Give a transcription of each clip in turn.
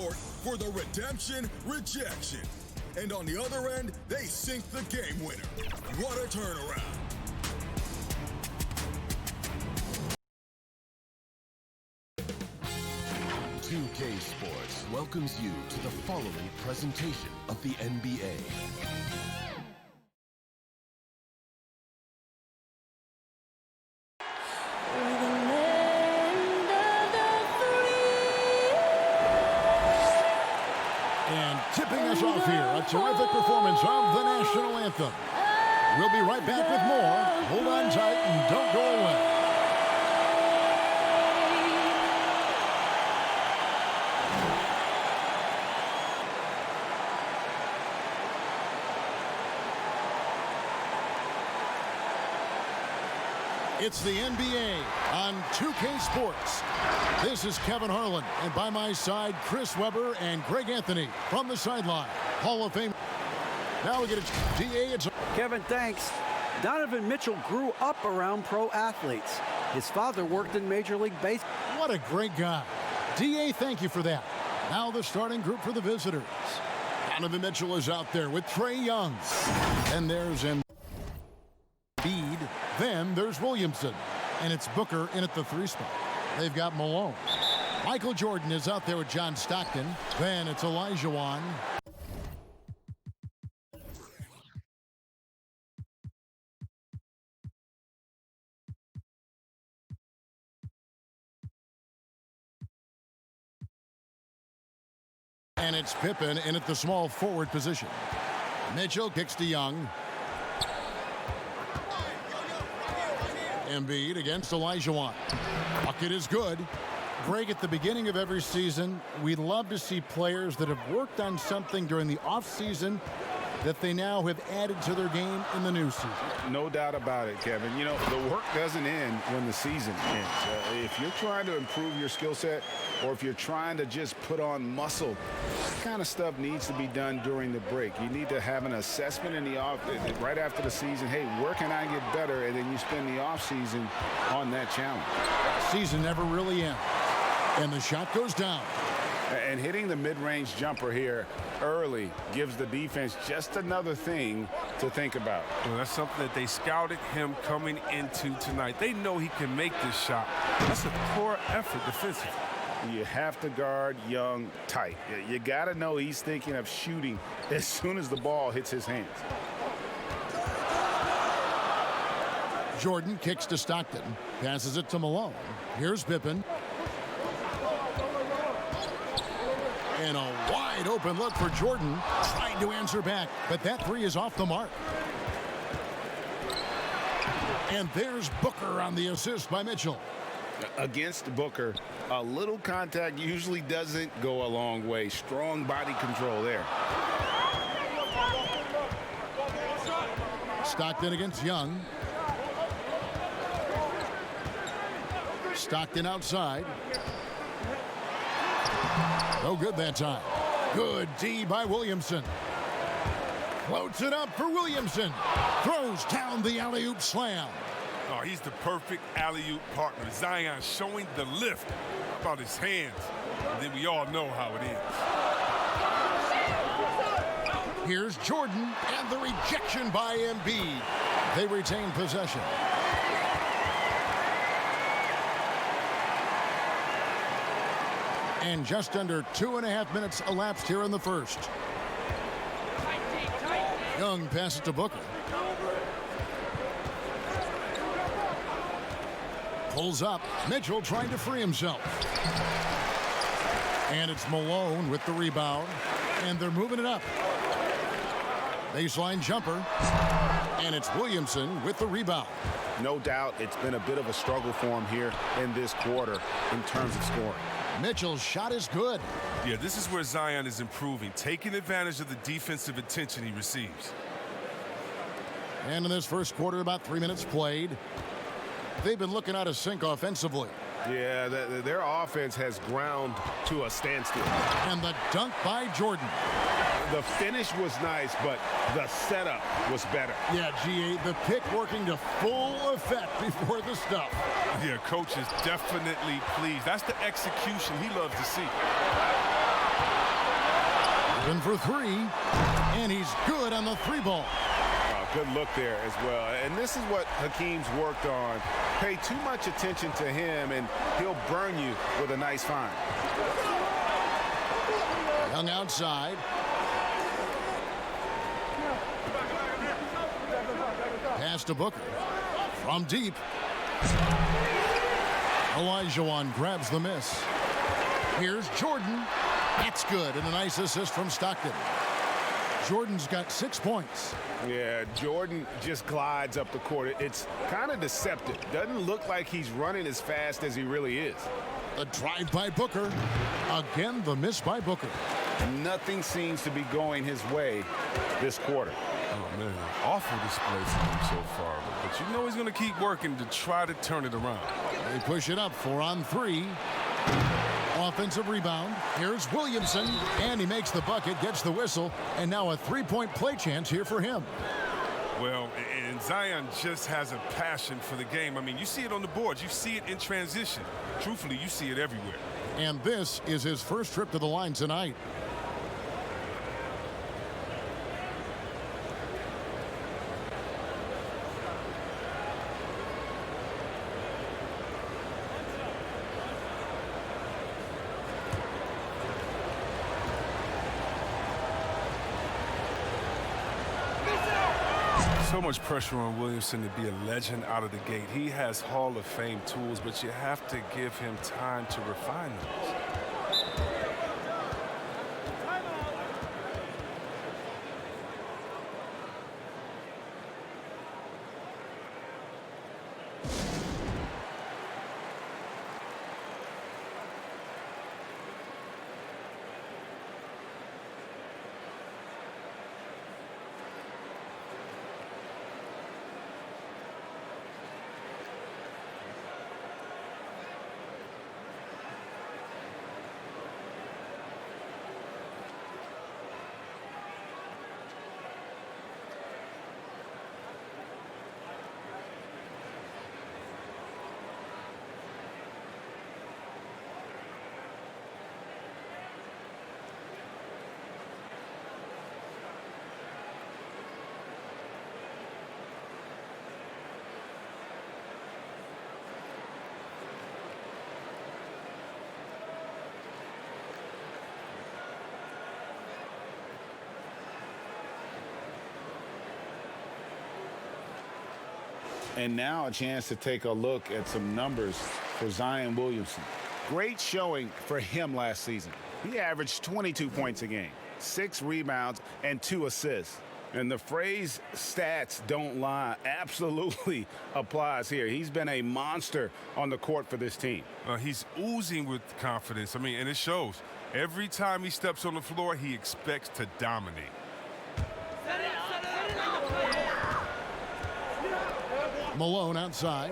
court for the redemption rejection. And on the other end, they sink the game winner. What a turnaround. UK Sports welcomes you to the following presentation of the NBA. And tipping us off here, a terrific performance of the national anthem. We'll be right back with more. Hold on tight and don't go away. It's the NBA on 2K Sports. This is Kevin Harlan, and by my side, Chris Webber and Greg Anthony from the sideline. Hall of Fame. Now we get it. DA. Kevin, thanks. Donovan Mitchell grew up around pro athletes. His father worked in Major League Baseball. What a great guy. DA, thank you for that. Now the starting group for the visitors. Donovan Mitchell is out there with Trae Young. And there's Embiid. Then there's Williamson. And it's Booker in at the 3 spot. They've got Malone. Michael Jordan is out there with John Stockton. Then it's Olajuwon. And it's Pippen in at the small forward position. Mitchell kicks to Young. Embiid against Olajuwon. Bucket is good. Greg, at the beginning of every season, we'd love to see players that have worked on something during the offseason that they now have added to their game in the new season. No doubt about it, Kevin. You know, the work doesn't end when the season ends. If you're trying to improve your skill set, or if you're trying to just put on muscle, that kind of stuff needs to be done during the break. You need to have an assessment in the off right after the season. Hey, where can I get better? And then you spend the off season on that challenge. Season never really ends. And the shot goes down. And hitting the mid-range jumper here early gives the defense just another thing to think about. Well, that's something that they scouted him coming into tonight. They know he can make this shot. That's a poor effort defensively. You have to guard Young tight. You got to know he's thinking of shooting as soon as the ball hits his hands. Jordan kicks to Stockton. Passes it to Malone. Here's Pippen. And a wide open look for Jordan. Trying to answer back, but that 3 is off the mark. And there's Booker on the assist by Mitchell. Against Booker, a little contact usually doesn't go a long way. Strong body control there. Stockton against Young. Stockton outside. No good that time. Good D by Williamson. Floats it up for Williamson. Throws down the alley-oop slam. Oh, he's the perfect alley-oop partner. Zion showing the lift about his hands. And then we all know how it ends. Here's Jordan and the rejection by Embiid. They retain possession. And just under 2.5 minutes elapsed here in the first. Young passes to Booker. Pulls up. Mitchell trying to free himself. And it's Malone with the rebound. And they're moving it up. Baseline jumper. And it's Williamson with the rebound. No doubt it's been a bit of a struggle for him here in this quarter in terms of scoring. Mitchell's shot is good. Yeah, this is where Zion is improving, taking advantage of the defensive attention he receives. And in this first quarter, about 3 minutes played. They've been looking out of sync offensively. Yeah, their offense has ground to a standstill. And the dunk by Jordan. The finish was nice, but the setup was better. Yeah, GA, the pick working to full effect before the stuff. Yeah, coach is definitely pleased. That's the execution he loves to see. Open for three, and he's good on the three ball. Good look there as well. And this is what Hakeem's worked on. Pay too much attention to him, and he'll burn you with a nice find. Young outside. Pass to Booker. From deep. Olajuwon grabs the miss. Here's Jordan. That's good, and a nice assist from Stockton. Jordan's got 6 points. Yeah, Jordan just glides up the court. It's kind of deceptive. Doesn't look like he's running as fast as he really is. The drive by Booker. Again, the miss by Booker. Nothing seems to be going his way this quarter. Oh, man, awful display from him so far. But you know he's going to keep working to try to turn it around. They push it up 4 on 3. Offensive rebound. Here's Williamson, and he makes the bucket, gets the whistle, and now a three-point play chance here for him. Well, and Zion just has a passion for the game. I mean, you see it on the boards. You see it in transition. Truthfully, you see it everywhere. And this is his first trip to the line tonight. So much pressure on Williamson to be a legend out of the gate. He has Hall of Fame tools, but you have to give him time to refine those. And now a chance to take a look at some numbers for Zion Williamson. Great showing for him last season. He averaged 22 points a game, 6 rebounds, and 2 assists. And the phrase stats don't lie absolutely applies here. He's been a monster on the court for this team. He's oozing with confidence. I mean, and it shows. Every time he steps on the floor, he expects to dominate. Malone outside.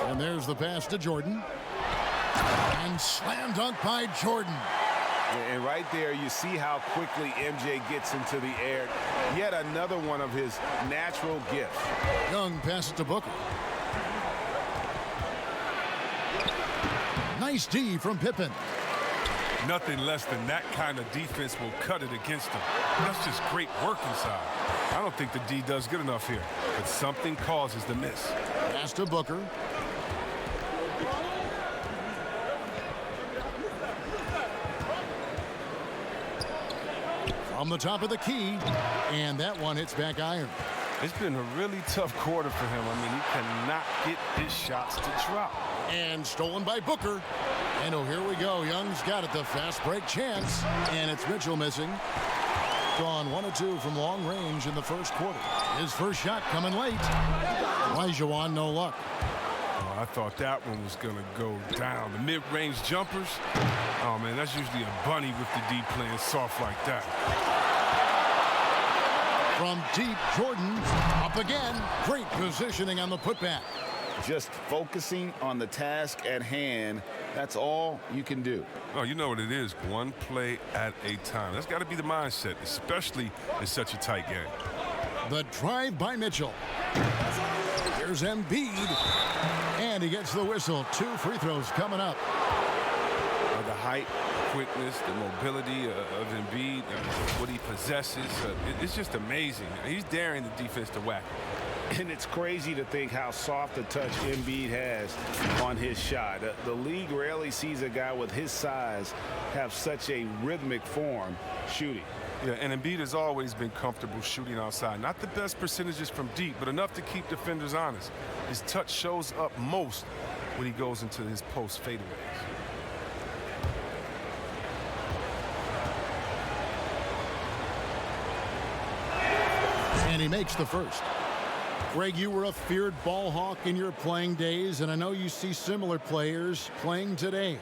And there's the pass to Jordan. And slam dunk by Jordan. And right there, you see how quickly MJ gets into the air. Yet another one of his natural gifts. Young passes to Booker. Nice D from Pippen. Nothing less than that kind of defense will cut it against him. That's just great work inside. I don't think the D does good enough here, but something causes the miss. Pass to Booker. From the top of the key, and that one hits back iron. It's been a really tough quarter for him. I mean, he cannot get his shots to drop. And stolen by Booker. And oh, here we go. Young's got it, the fast break chance. And it's Mitchell missing. Gone 1 of 2 from long range in the first quarter. His first shot coming late. Olajuwon, no luck. Oh, I thought that one was going to go down. The mid-range jumpers, oh, man, that's usually a bunny with the D playing soft like that. From deep, Jordan up again. Great positioning on the putback. Just focusing on the task at hand. That's all you can do. Oh, you know what it is. One play at a time. That's got to be the mindset, especially in such a tight game. The drive by Mitchell. Here's Embiid. And he gets the whistle. 2 free throws coming up. The height, quickness, the mobility of Embiid, what he possesses. It's just amazing. He's daring the defense to whack him. And it's crazy to think how soft a touch Embiid has on his shot. The league rarely sees a guy with his size have such a rhythmic form shooting. Yeah, and Embiid has always been comfortable shooting outside. Not the best percentages from deep, but enough to keep defenders honest. His touch shows up most when he goes into his post fadeaways. And he makes the first. Greg, you were a feared ball hawk in your playing days, and I know you see similar players playing today.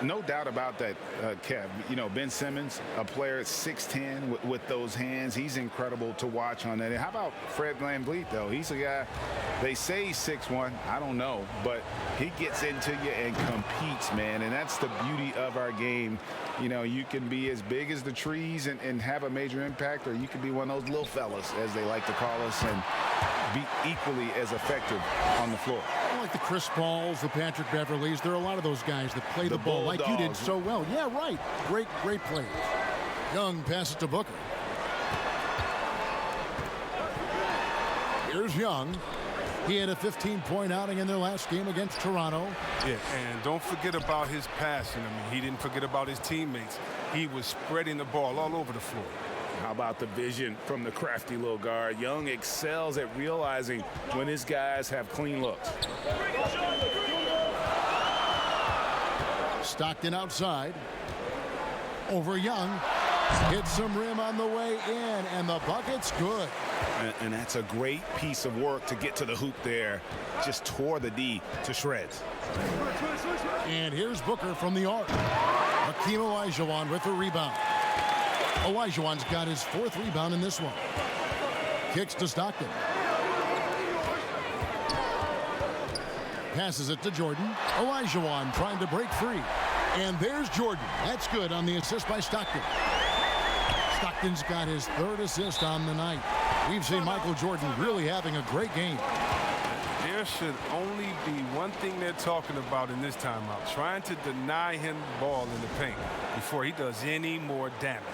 No doubt about that, Kev. You know, Ben Simmons, a player at 6'10", with those hands. He's incredible to watch on that. And how about Fred VanVleet, though? He's a guy, they say he's 6'1". I don't know. But he gets into you and competes, man. And that's the beauty of our game. You know, you can be as big as the trees and have a major impact, or you can be one of those little fellas, as they like to call us, and be equally as effective on the floor. Like the Chris Pauls, the Patrick Beverleys, there are a lot of those guys that play the ball like you did so well. Yeah, right. Great plays. Young passes to Booker. Here's Young. He had a 15-point outing in their last game against Toronto. Yeah, and don't forget about his passing. I mean, he didn't forget about his teammates. He was spreading the ball all over the floor. How about the vision from the crafty little guard? Young excels at realizing when his guys have clean looks. Stockton outside. Over Young. Hits some rim on the way in, and the bucket's good. And that's a great piece of work to get to the hoop there. Just tore the D to shreds. And here's Booker from the arc. Hakeem Olajuwon with the rebound. Olajuwon's got his 4th rebound in this one. Kicks to Stockton. Passes it to Jordan. Olajuwon trying to break free. And there's Jordan. That's good on the assist by Stockton. Stockton's got his 3rd assist on the night. We've seen Michael Jordan really having a great game. There should only be one thing they're talking about in this timeout, trying to deny him the ball in the paint before he does any more damage.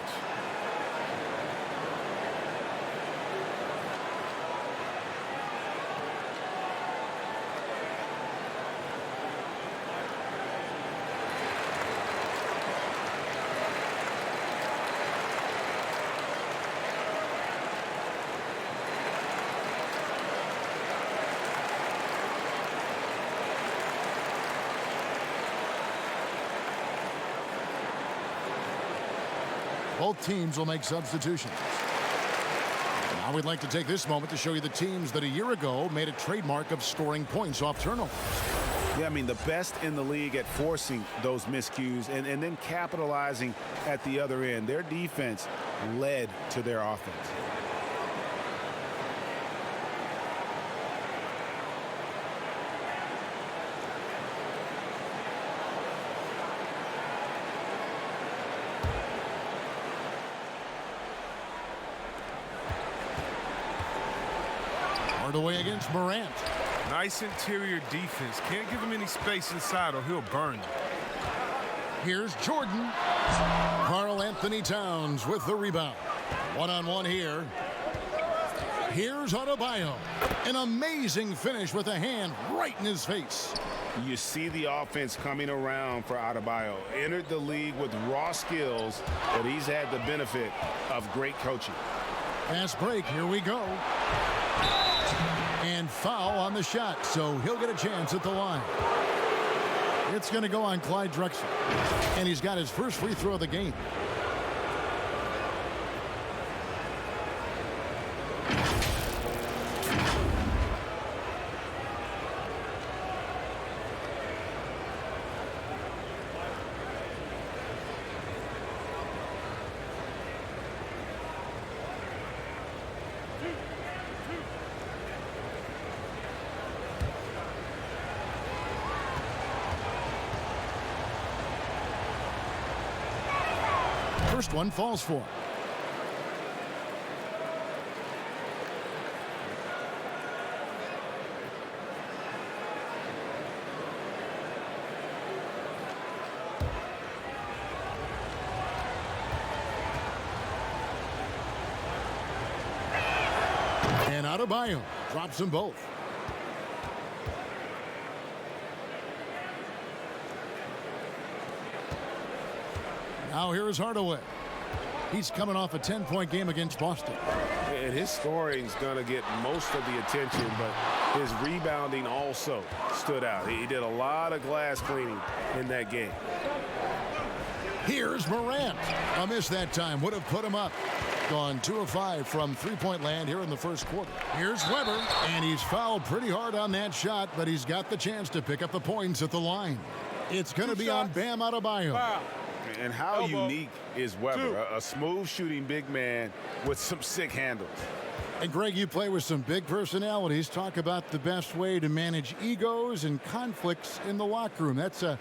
Both teams will make substitutions. Now we'd like to take this moment to show you the teams that a year ago made a trademark of scoring points off turnovers. Yeah, I mean, the best in the league at forcing those miscues and then capitalizing at the other end. Their defense led to their offense. Away against Morant. Nice interior defense. Can't give him any space inside or he'll burn you. Here's Jordan. Karl Anthony Towns with the rebound. One-on-one here. Here's Adebayo. An amazing finish with a hand right in his face. You see the offense coming around for Adebayo. Entered the league with raw skills, but he's had the benefit of great coaching. Fast break. Here we go. And foul on the shot, so he'll get a chance at the line. It's going to go on Clyde Drexler. And he's got his first free throw of the game. First one falls for him. And Adebayo drops them both. Now here is Hardaway. He's coming off a 10-point game against Boston. And his scoring is going to get most of the attention, but his rebounding also stood out. He did a lot of glass cleaning in that game. Here's Morant. A miss that time would have put him up. Gone 2 of 5 from three-point land here in the first quarter. Here's Weber, and he's fouled pretty hard on that shot, but he's got the chance to pick up the points at the line. It's going to be on Bam Adebayo. Wow. And how unique is Weber, a smooth shooting big man with some sick handles. And Greg, you play with some big personalities. Talk about the best way to manage egos and conflicts in the locker room. That's a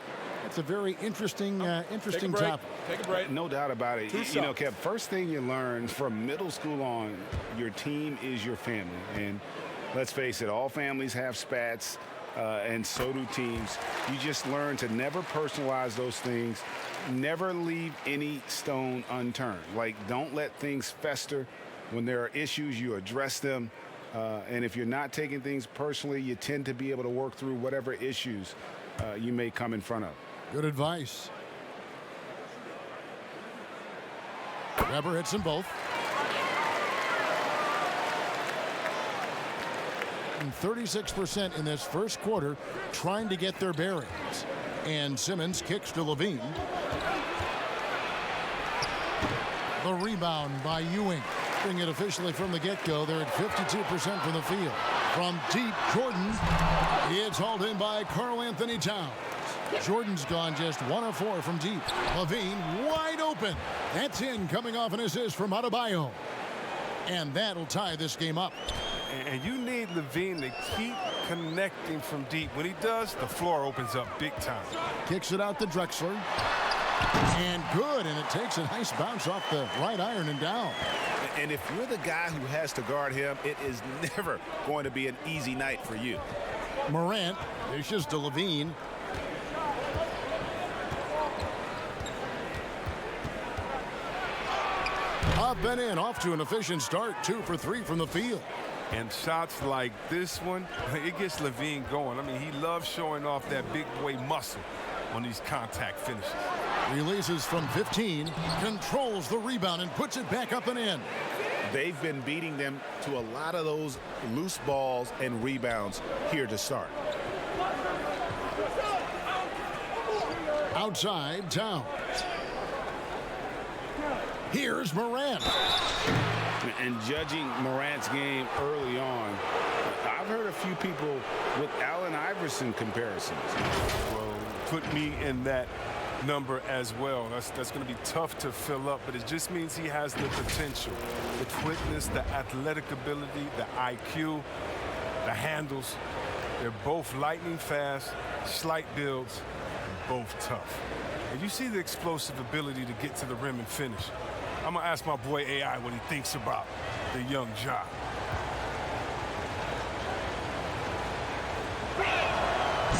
very interesting topic. Take a break. No doubt about it. You know, Kev, first thing you learn from middle school on, your team is your family. And let's face it, all families have spats, and so do teams. You just learn to never personalize those things. Never leave any stone unturned. Like, don't let things fester. When there are issues, you address them. And if you're not taking things personally, you tend to be able to work through whatever issues you may come in front of. Good advice. Weber hits them both. And 36% in this first quarter trying to get their bearings. And Simmons kicks to Levine. The rebound by Ewing. Bring it officially from the get-go. They're at 52% from the field. From deep, Jordan. It's hauled in by Karl-Anthony Towns. Jordan's gone just 1 of 4 from deep. Levine wide open. That's in, coming off an assist from Adebayo. And that'll tie this game up. And you need Levine to keep connecting from deep. When he does, the floor opens up big time. Kicks it out to Drexler. And good, and it takes a nice bounce off the right iron and down. And if you're the guy who has to guard him, it is never going to be an easy night for you. Morant dishes to Levine. Up and in, off to an efficient start. 2 for 3 from the field. And shots like this one, it gets Levine going. I mean, he loves showing off that big boy muscle on these contact finishes. Releases from 15, controls the rebound and puts it back up and in. They've been beating them to a lot of those loose balls and rebounds here to start. Outside, Towns. Here's Morant. And judging Morant's game early on, I've heard a few people with Allen Iverson comparisons. Well, put me in that number as well. That's going to be tough to fill up, but it just means he has the potential, the quickness, the athletic ability, the IQ, the handles. They're both lightning fast, slight builds, both tough. And you see the explosive ability to get to the rim and finish. I'm going to ask my boy AI what he thinks about the young Ja.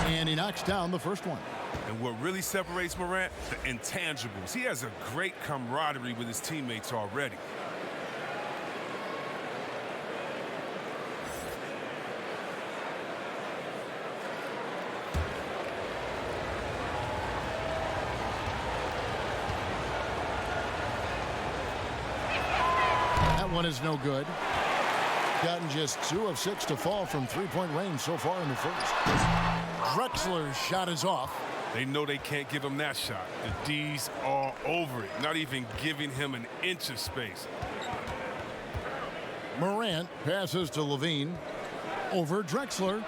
And he knocks down the first one. And what really separates Morant, the intangibles. He has a great camaraderie with his teammates already. That one is no good. Gotten just 2 of 6 to fall from three-point range so far in the first. Drexler's shot is off. They know they can't give him that shot. The D's are over it, not even giving him an inch of space. Morant passes to Levine. Over Drexler.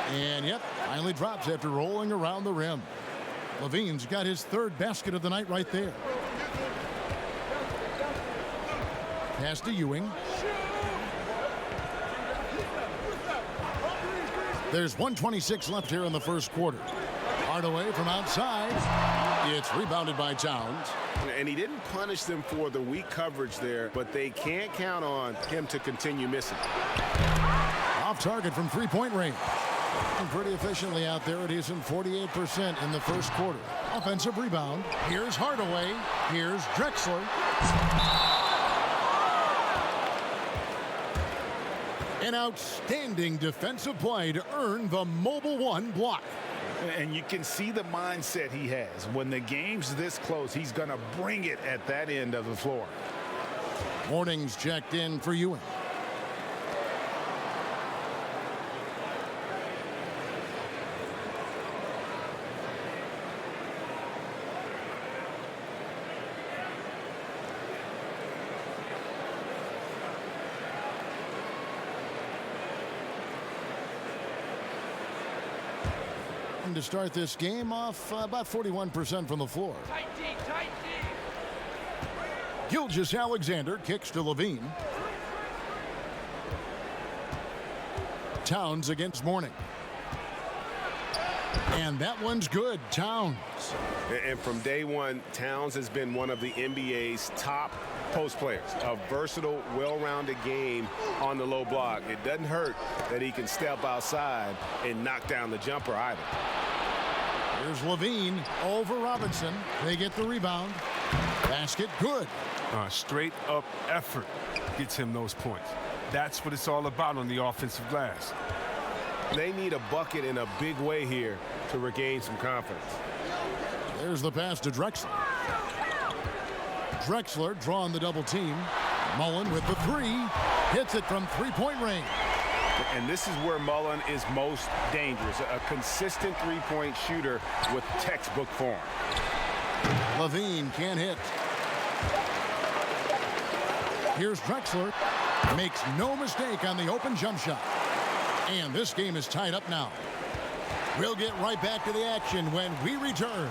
And yep, finally drops after rolling around the rim. Levine's got his 3rd basket of the night right there. Pass to Ewing. There's 1:26 left here in the first quarter. Hardaway from outside. It's rebounded by Towns. And he didn't punish them for the weak coverage there, but they can't count on him to continue missing. Off target from three-point range. And pretty efficiently out there. It is in 48% in the first quarter. Offensive rebound. Here's Hardaway. Here's Drexler. An outstanding defensive play to earn the Mobile One block. And you can see the mindset he has. When the game's this close, he's going to bring it at that end of the floor. Warnings checked in for Ewing. To start this game off about 41% from the floor. Tight D, tight D. Gilgeous-Alexander kicks to Levine. Towns against Mourning. And that one's good. Towns. And from day one, Towns has been one of the NBA's top post players. A versatile, well-rounded game on the low block. It doesn't hurt that he can step outside and knock down the jumper either. Here's Levine over Robinson. They get the rebound. Basket good. Straight up effort gets him those points. That's what it's all about on the offensive glass. They need a bucket in a big way here to regain some confidence. There's the pass to Drexler. Drexler drawing the double team. Mullen with the three. Hits it from three-point range. And this is where Mullen is most dangerous. A consistent three-point shooter with textbook form. Levine can't hit. Here's Drexler. Makes no mistake on the open jump shot. And this game is tied up now. We'll get right back to the action when we return.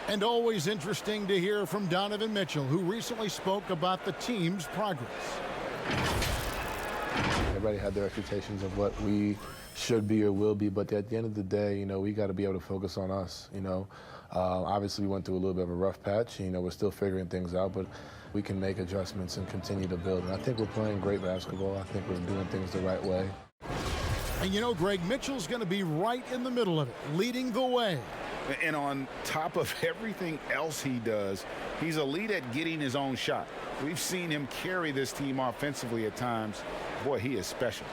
And always interesting to hear from Donovan Mitchell, who recently spoke about the team's progress. Everybody had their expectations of what we should be or will be, but at the end of the day, we got to be able to focus on us. Obviously we went through a little bit of a rough patch. We're still figuring things out, but we can make adjustments and continue to build. And I think we're playing great basketball. I think we're doing things the right way. And Greg, Mitchell's going to be right in the middle of it, leading the way. And on top of everything else he does, he's elite at getting his own shot. We've seen him carry this team offensively at times. Boy, he is special.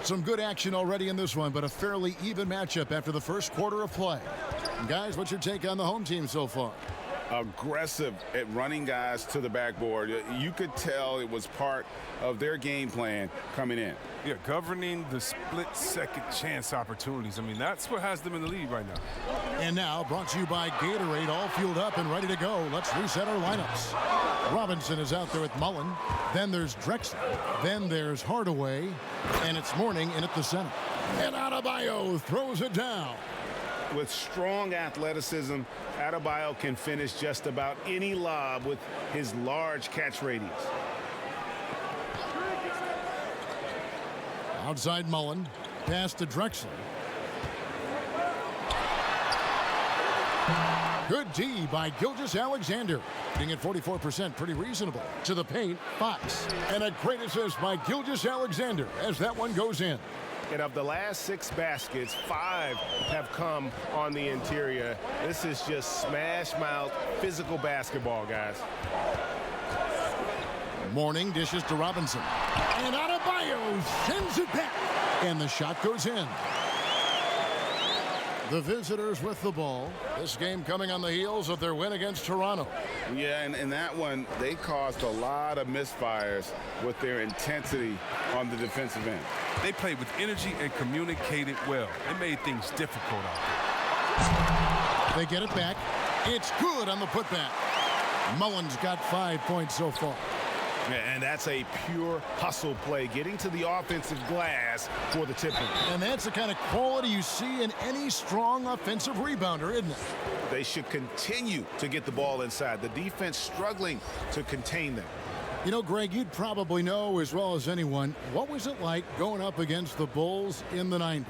Some good action already in this one, but a fairly even matchup after the first quarter of play. And guys, what's your take on the home team so far? Aggressive at running guys to the backboard. You could tell it was part of their game plan coming in. Yeah, governing the split-second chance opportunities. That's what has them in the lead right now. And now, brought to you by Gatorade, all fueled up and ready to go. Let's reset our lineups. Robinson is out there with Mullen. Then there's Drexler. Then there's Hardaway. And it's Mourning in at the center. And Adebayo throws it down. With strong athleticism, Adebayo can finish just about any lob with his large catch radius. Outside Mullen, pass to Drexler. Good D by Gilgeous-Alexander. Being at 44%, pretty reasonable. To the paint, Fox. And a great assist by Gilgeous-Alexander as that one goes in. And of the last 6 baskets, 5 have come on the interior. This is just smash-mouth physical basketball, guys. Mourning dishes to Robinson. And Adebayo sends it back. And the shot goes in. The visitors with the ball. This game coming on the heels of their win against Toronto. Yeah, and in that one, they caused a lot of misfires with their intensity on the defensive end. They played with energy and communicated well. They made things difficult out there. They get it back. It's good on the putback. Mullen's got 5 points so far. And that's a pure hustle play, getting to the offensive glass for the tip-in. And that's the kind of quality you see in any strong offensive rebounder, isn't it? They should continue to get the ball inside. The defense struggling to contain them. You know, Greg, you'd probably know as well as anyone, what was it like going up against the Bulls in the 90s?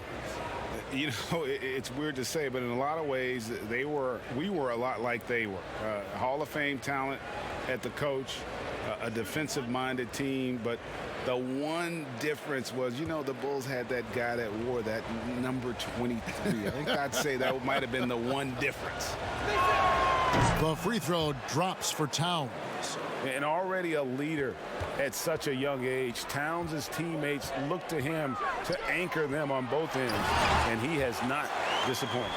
You know, it's weird to say, but in a lot of ways, we were a lot like they were. Hall of Fame talent at the coach, a defensive-minded team, but the one difference was, you know, the Bulls had that guy that wore that number 23. I think I'd say that might have been the one difference. The free throw drops for Towns. And already a leader at such a young age, Towns' teammates look to him to anchor them on both ends, and he has not disappointed.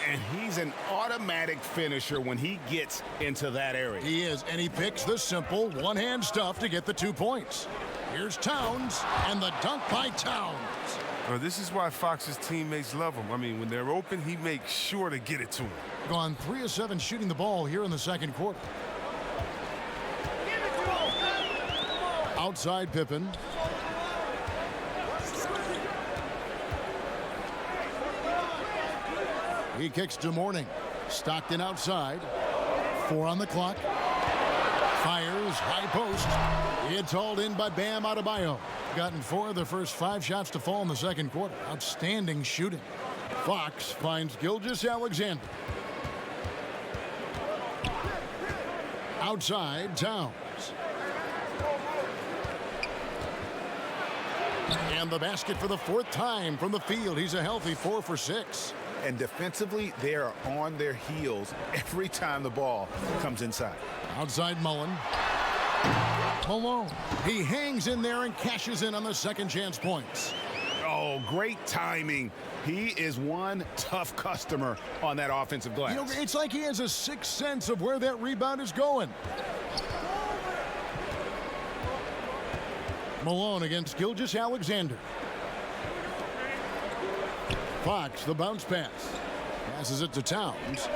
And he's an automatic finisher when he gets into that area. He is, and he picks the simple one-hand stuff to get the 2 points. Here's Towns, and the dunk by Towns. Well, this is why Fox's teammates love him. I mean, when they're open, he makes sure to get it to him. Gone 3 of 7 shooting the ball here in the second quarter. Outside Pippen. He kicks to Morning. Stockton outside. 4 on the clock. Fires, high post. It's hauled in by Bam Adebayo. Gotten 4 of the first 5 shots to fall in the second quarter. Outstanding shooting. Fox finds Gilgeous-Alexander. Outside, Towns. And the basket for the 4th time from the field. He's a healthy 4 for 6. And defensively, they are on their heels every time the ball comes inside. Outside Mullen. Malone. He hangs in there and cashes in on the second chance points. Oh, great timing. He is one tough customer on that offensive glass. You know, it's like he has a sixth sense of where that rebound is going. Malone against Gilgeous-Alexander. Fox, the bounce pass. Passes it to Towns.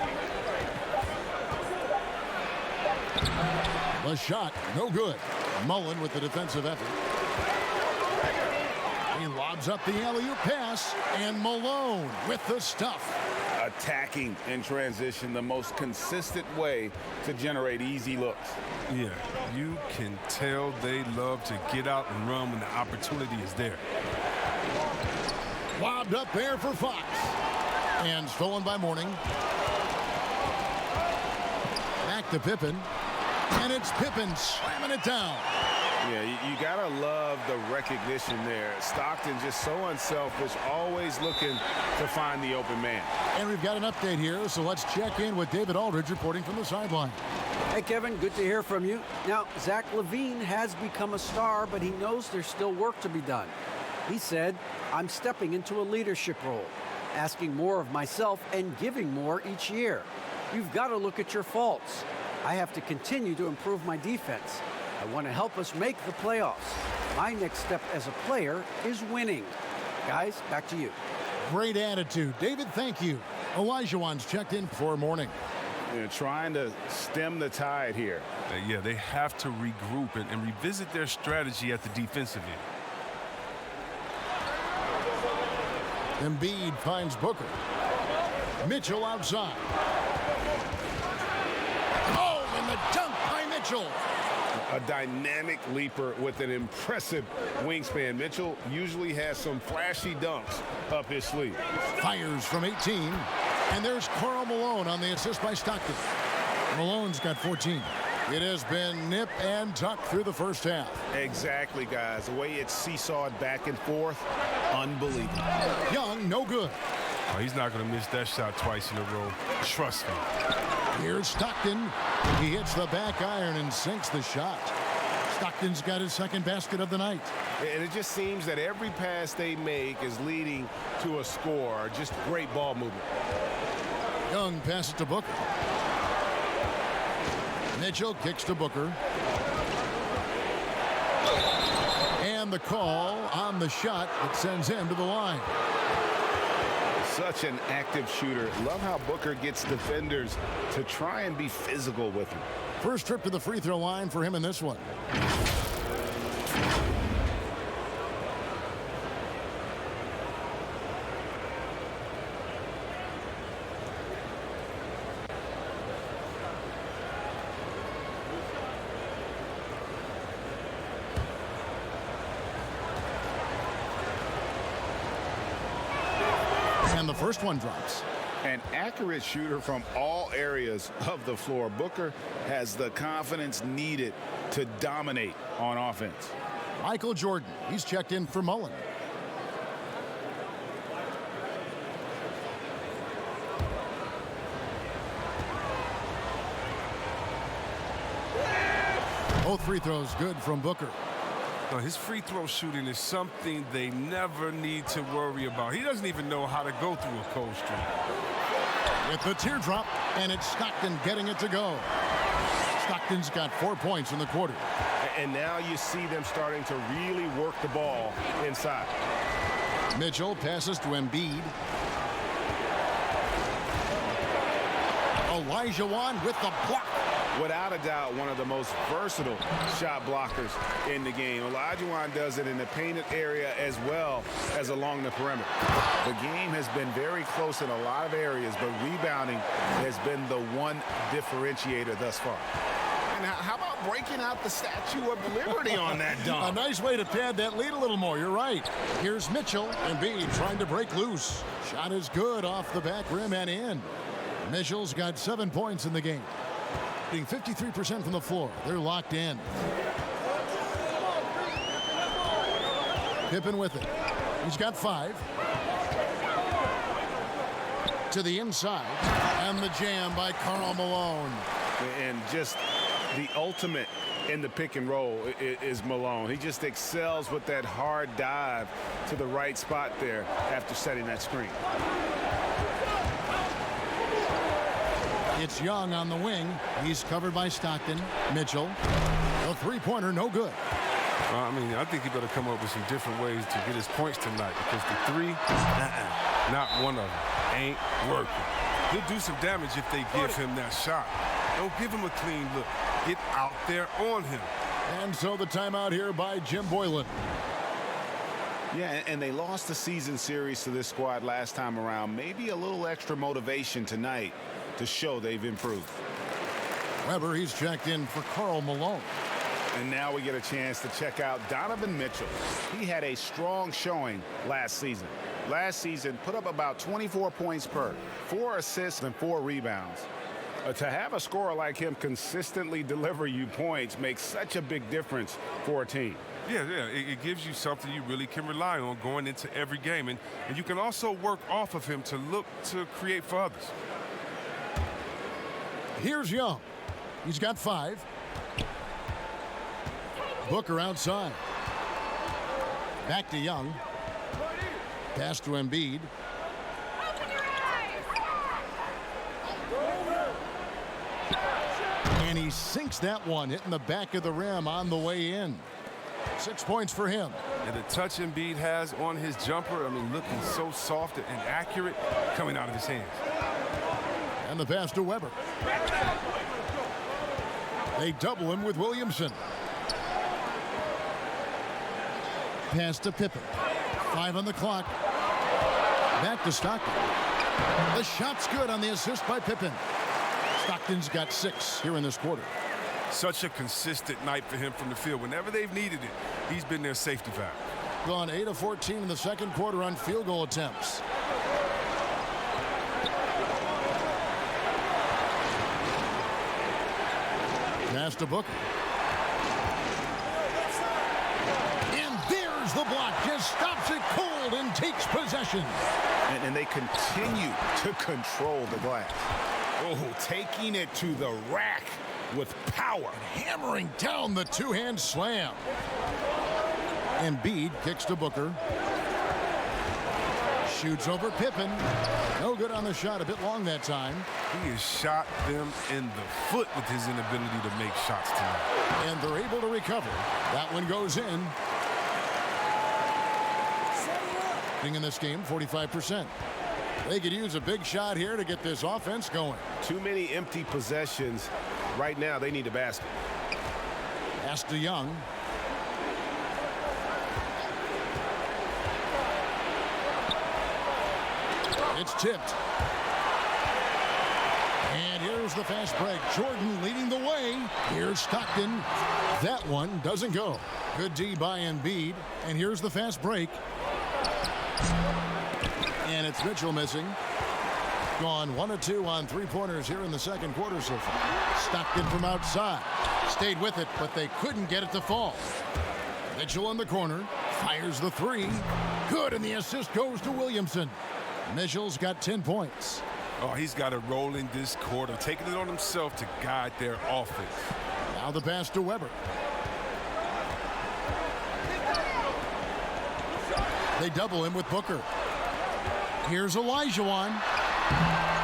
The shot, no good. Mullen with the defensive effort. He lobs up the alley-oop pass, and Malone with the stuff. Attacking in transition, the most consistent way to generate easy looks. Yeah, you can tell they love to get out and run when the opportunity is there. Lobbed up there for Fox. And stolen by Morning. Back to Pippen. And it's Pippen slamming it down. Yeah, you gotta love the recognition there. Stockton just so unselfish, always looking to find the open man. And we've got an update here, so let's check in with David Aldridge reporting from the sideline. Hey, Kevin, good to hear from you. Now, Zach LaVine has become a star, but he knows there's still work to be done. He said, I'm stepping into a leadership role, asking more of myself and giving more each year. You've got to look at your faults. I have to continue to improve my defense. I want to help us make the playoffs. My next step as a player is winning. Guys, back to you. Great attitude. David, thank you. Olajuwon's checked in for Morning. You know, trying to stem the tide here. Yeah, they have to regroup and revisit their strategy at the defensive end. Embiid finds Booker. Mitchell outside. Oh, and the dunk by Mitchell. A dynamic leaper with an impressive wingspan. Mitchell usually has some flashy dunks up his sleeve. Fires from 18. And there's Karl Malone on the assist by Stockton. Malone's got 14. It has been nip and tuck through the first half. Exactly, guys. The way it's seesawed back and forth, unbelievable. Young, no good. Oh, he's not going to miss that shot twice in a row. Trust me. Here's Stockton. He hits the back iron and sinks the shot. Stockton's got his second basket of the night. And it just seems that every pass they make is leading to a score. Just great ball movement. Young passes to Booker. Mitchell kicks to Booker. And the call on the shot that sends him to the line. Such an active shooter. Love how Booker gets defenders to try and be physical with him. First trip to the free throw line for him in this one. And the first one drops. An accurate shooter from all areas of the floor. Booker has the confidence needed to dominate on offense. Michael Jordan, he's checked in for Mullen. Both free throws good from Booker. Now, his free throw shooting is something they never need to worry about. He doesn't even know how to go through a cold streak. With the teardrop, and it's Stockton getting it to go. Stockton's got 4 points in the quarter. And now you see them starting to really work the ball inside. Mitchell passes to Embiid. Olajuwon with the block. Without a doubt, one of the most versatile shot blockers in the game. Olajuwon does it in the painted area as well as along the perimeter. The game has been very close in a lot of areas, but rebounding has been the one differentiator thus far. And how about breaking out the Statue of Liberty on that dunk? A nice way to pad that lead a little more. You're right. Here's Mitchell. Embiid trying to break loose. Shot is good off the back rim and in. Mitchell's got 7 points in the game. Being 53% from the floor. They're locked in. Pippen with it. He's got 5. To the inside. And the jam by Karl Malone. And just the ultimate in the pick and roll is Malone. He just excels with that hard dive to the right spot there after setting that screen. It's Young on the wing. He's covered by Stockton. Mitchell. The three-pointer, no good. I think he better come up with some different ways to get his points tonight, because the three, not one of them, ain't working. He'll do some damage if they give him that shot. Don't give him a clean look. Get out there on him. And so the timeout here by Jim Boylan. Yeah, and they lost the season series to this squad last time around. Maybe a little extra motivation tonight to show they've improved. Weber, he's checked in for Karl Malone. And now we get a chance to check out Donovan Mitchell. He had a strong showing last season. Last season, put up about 24 points per, 4 assists and 4 rebounds. To have a scorer like him consistently deliver you points makes such a big difference for a team. Yeah, it gives you something you really can rely on going into every game. And you can also work off of him to look to create for others. Here's Young. He's got 5. Booker outside. Back to Young. Pass to Embiid. And he sinks that one, hitting the back of the rim on the way in. 6 points for him. And the touch Embiid has on his jumper, looking so soft and accurate coming out of his hands. And the pass to Weber. They double him with Williamson. Pass to Pippen. 5 on the clock. Back to Stockton. The shot's good on the assist by Pippen. Stockton's got 6 here in this quarter. Such a consistent night for him from the field. Whenever they've needed it, he's been their safety valve. Gone 8 of 14 in the second quarter on field goal attempts. Pass to Booker. And there's the block. Just stops it cold and takes possession. And they continue to control the glass. Oh, taking it to the rack with power. Hammering down the two-hand slam. Embiid kicks to Booker. Shoots over Pippen. No good on the shot. A bit long that time. He has shot them in the foot with his inability to make shots tonight. And they're able to recover. That one goes in. In this game, 45%. They could use a big shot here to get this offense going. Too many empty possessions. Right now, they need a basket. Pass to Young. It's tipped. And here's the fast break. Jordan leading the way. Here's Stockton. That one doesn't go. Good D by Embiid. And here's the fast break. And it's Mitchell missing. Gone 1 of 2 on three-pointers here in the second quarter so far. Stockton from outside. Stayed with it, but they couldn't get it to fall. Mitchell in the corner. Fires the three. Good, and the assist goes to Williamson. Mitchell's got 10 points. Oh, he's got a role in this quarter, taking it on himself to guide their offense. Now the pass to Weber. They double him with Booker. Here's Olajuwon.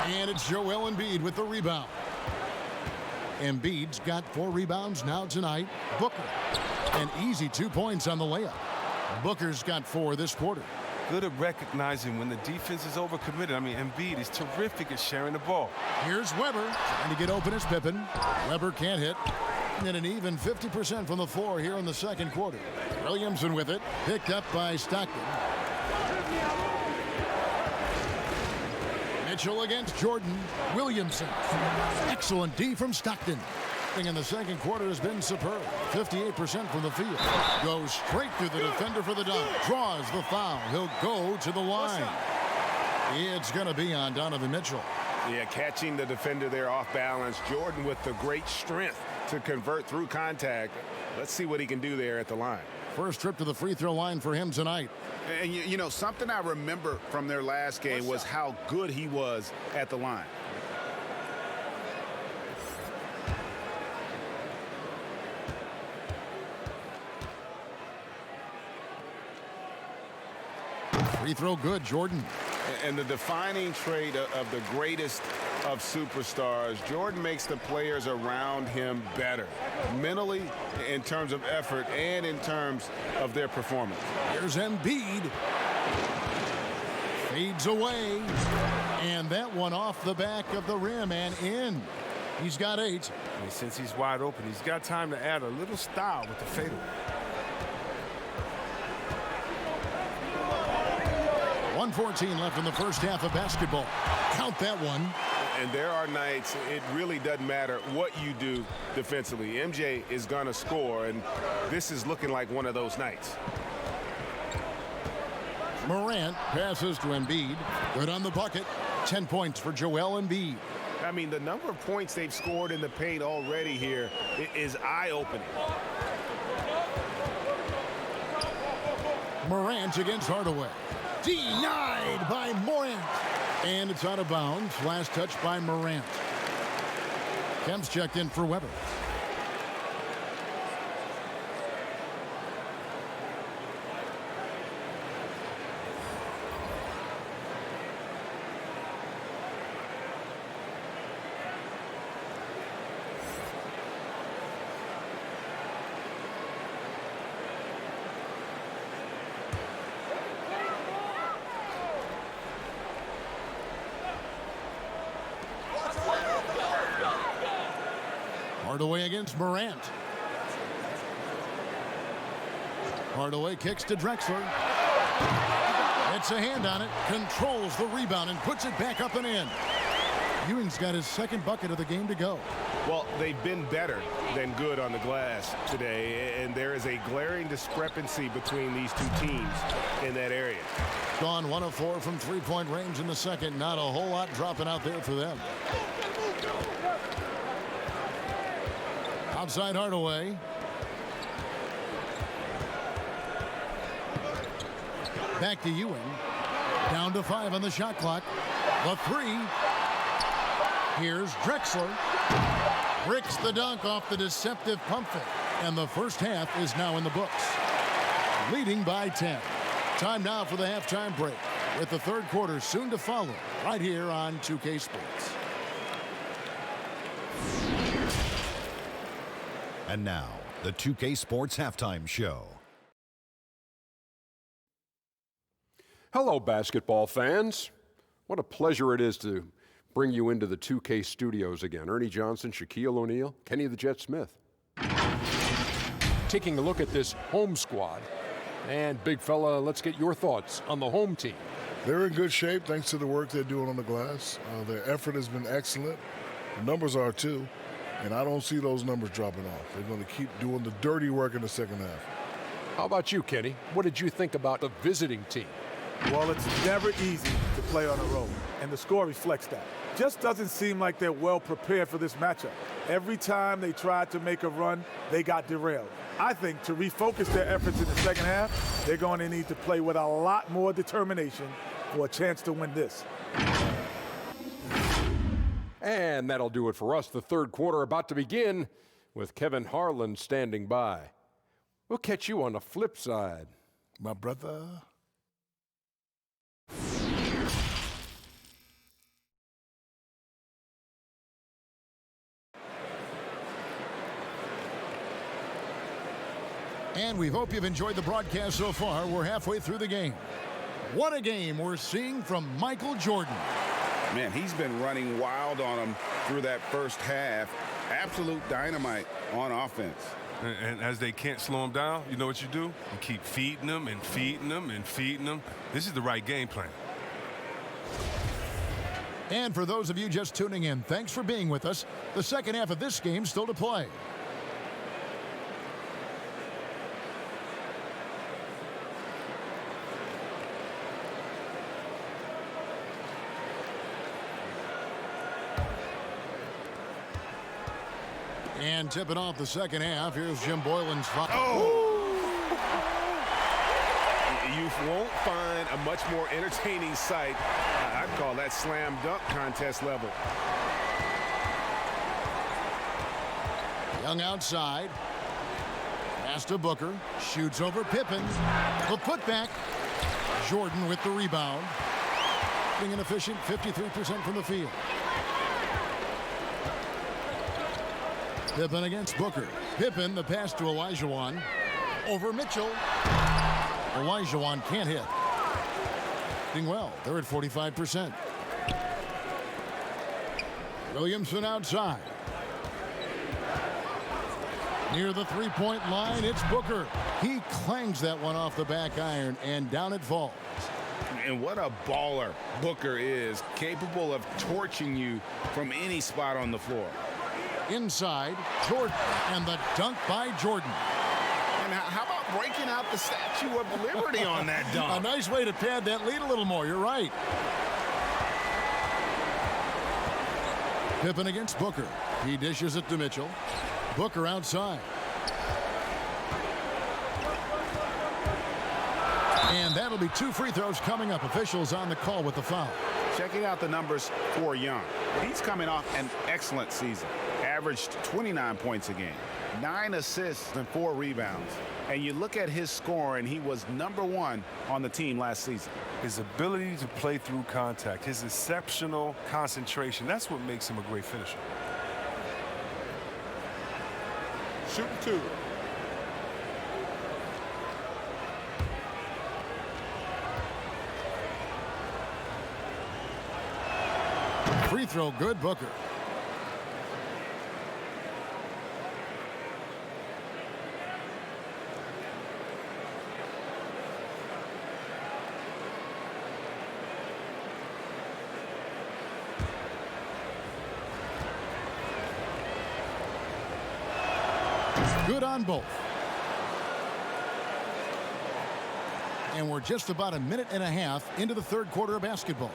And it's Joel Embiid with the rebound. Embiid's got 4 rebounds now tonight. Booker. An easy 2 points on the layup. Booker's got 4 this quarter. Good at recognizing when the defense is overcommitted. I mean, Embiid is terrific at sharing the ball. Here's Weber trying to get open as Pippen. Weber can't hit. And an even 50% from the floor here in the second quarter. Williamson with it. Picked up by Stockton. Mitchell against Jordan. Williamson. Excellent D from Stockton. In the second quarter has been superb. 58% from the field. Goes straight through the defender for the dunk. Draws the foul. He'll go to the line. It's going to be on Donovan Mitchell. Yeah, catching the defender there off balance. Jordan with the great strength to convert through contact. Let's see what he can do there at the line. First trip to the free throw line for him tonight. And, you know, something I remember from their last game was how good he was at the line. Free throw good, Jordan. And the defining trait of the greatest of superstars, Jordan makes the players around him better, mentally, in terms of effort, and in terms of their performance. Here's Embiid. Fades away. And that one off the back of the rim and in. He's got 8. And since he's wide open, he's got time to add a little style with the fadeaway. 1:14 left in the first half of basketball. Count that one. And there are nights it really doesn't matter what you do defensively. MJ is going to score, and this is looking like one of those nights. Morant passes to Embiid. Good on the bucket. 10 points for Joel Embiid. I mean, the number of points they've scored in the paint already here is eye-opening. Morant against Hardaway. Denied by Morant. And it's out of bounds. Last touch by Morant. Kemp's checked in for Weber. Hardaway against Morant. Hardaway kicks to Drexler. It's a hand on it. Controls the rebound and puts it back up and in. Ewing's got his second bucket of the game to go. Well, they've been better than good on the glass today, and there is a glaring discrepancy between these two teams in that area. Gone 1 of 4 from three-point range in the second. Not a whole lot dropping out there for them. Outside Hardaway. Back to Ewing. Down to 5 on the shot clock. The 3. Here's Drexler. Bricks the dunk off the deceptive pump fake. And the first half is now in the books. Leading by 10. Time now for the halftime break, with the third quarter soon to follow right here on 2K Sports. And now, the 2K Sports Halftime Show. Hello, basketball fans. What a pleasure it is to bring you into the 2K studios again. Ernie Johnson, Shaquille O'Neal, Kenny the Jet Smith. Taking a look at this home squad. And, big fella, let's get your thoughts on the home team. They're in good shape thanks to the work they're doing on the glass. Their effort has been excellent. The numbers are too. And I don't see those numbers dropping off. They're going to keep doing the dirty work in the second half. How about you, Kenny? What did you think about the visiting team? Well, it's never easy to play on the road, and the score reflects that. Just doesn't seem like they're well prepared for this matchup. Every time they tried to make a run, they got derailed. I think to refocus their efforts in the second half, they're going to need to play with a lot more determination for a chance to win this. And that'll do it for us. The third quarter about to begin with Kevin Harlan standing by. We'll catch you on the flip side. My brother. And we hope you've enjoyed the broadcast so far. We're halfway through the game. What a game we're seeing from Michael Jordan. Man, he's been running wild on them through that first half. Absolute dynamite on offense. And as they can't slow him down, you know what you do? You keep feeding them and feeding them and feeding them. This is the right game plan. And for those of you just tuning in, thanks for being with us. The second half of this game still to play. And tipping off the second half, here's Jim Boylan's foul. You won't find a much more entertaining sight. I'd call that slam dunk contest level. Young outside. Pass to Booker. Shoots over Pippen. The putback. Jordan with the rebound. Being an efficient 53% from the field. Pippen against Booker. Pippen, the pass to Olajuwon. Over Mitchell. Olajuwon can't hit. Doing well. They're at 45%. Williamson outside. Near the three-point line, it's Booker. He clangs that one off the back iron, and down it falls. And what a baller Booker is, capable of torching you from any spot on the floor. Inside, Jordan, and the dunk by Jordan. And how about breaking out the Statue of Liberty on that dunk? A nice way to pad that lead a little more. You're right. Pippen against Booker. He dishes it to Mitchell. Booker outside. And that'll be 2 free throws coming up. Officials on the call with the foul. Checking out the numbers for Young. He's coming off an excellent season. Averaged 29 points a game, 9 assists and 4 rebounds. And you look at his scoring, he was #1 on the team last season. His ability to play through contact, his exceptional concentration, that's what makes him a great finisher. Shooting 2. Free throw good, Booker. Good on both. And we're just about a minute and a half into the third quarter of basketball.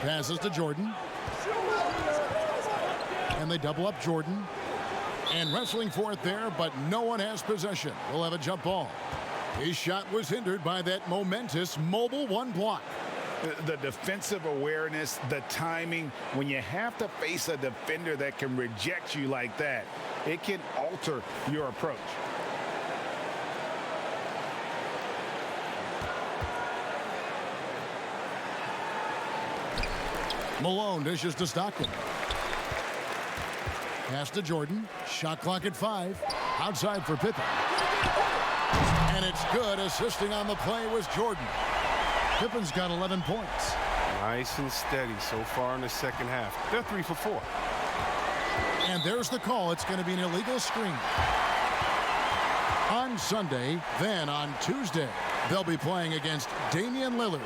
Passes to Jordan. And they double up Jordan. And wrestling for it there, but no one has possession. We'll have a jump ball. His shot was hindered by that momentous mobile one block. The defensive awareness, the timing, when you have to face a defender that can reject you like that, it can alter your approach. Malone dishes to Stockton. Pass to Jordan. Shot clock at 5. Outside for Pippen. And it's good. Assisting on the play was Jordan. Pippen's got 11 points. Nice and steady so far in the second half. They're 3 for 4. And there's the call. It's going to be an illegal screen. On Sunday, then on Tuesday, they'll be playing against Damian Lillard.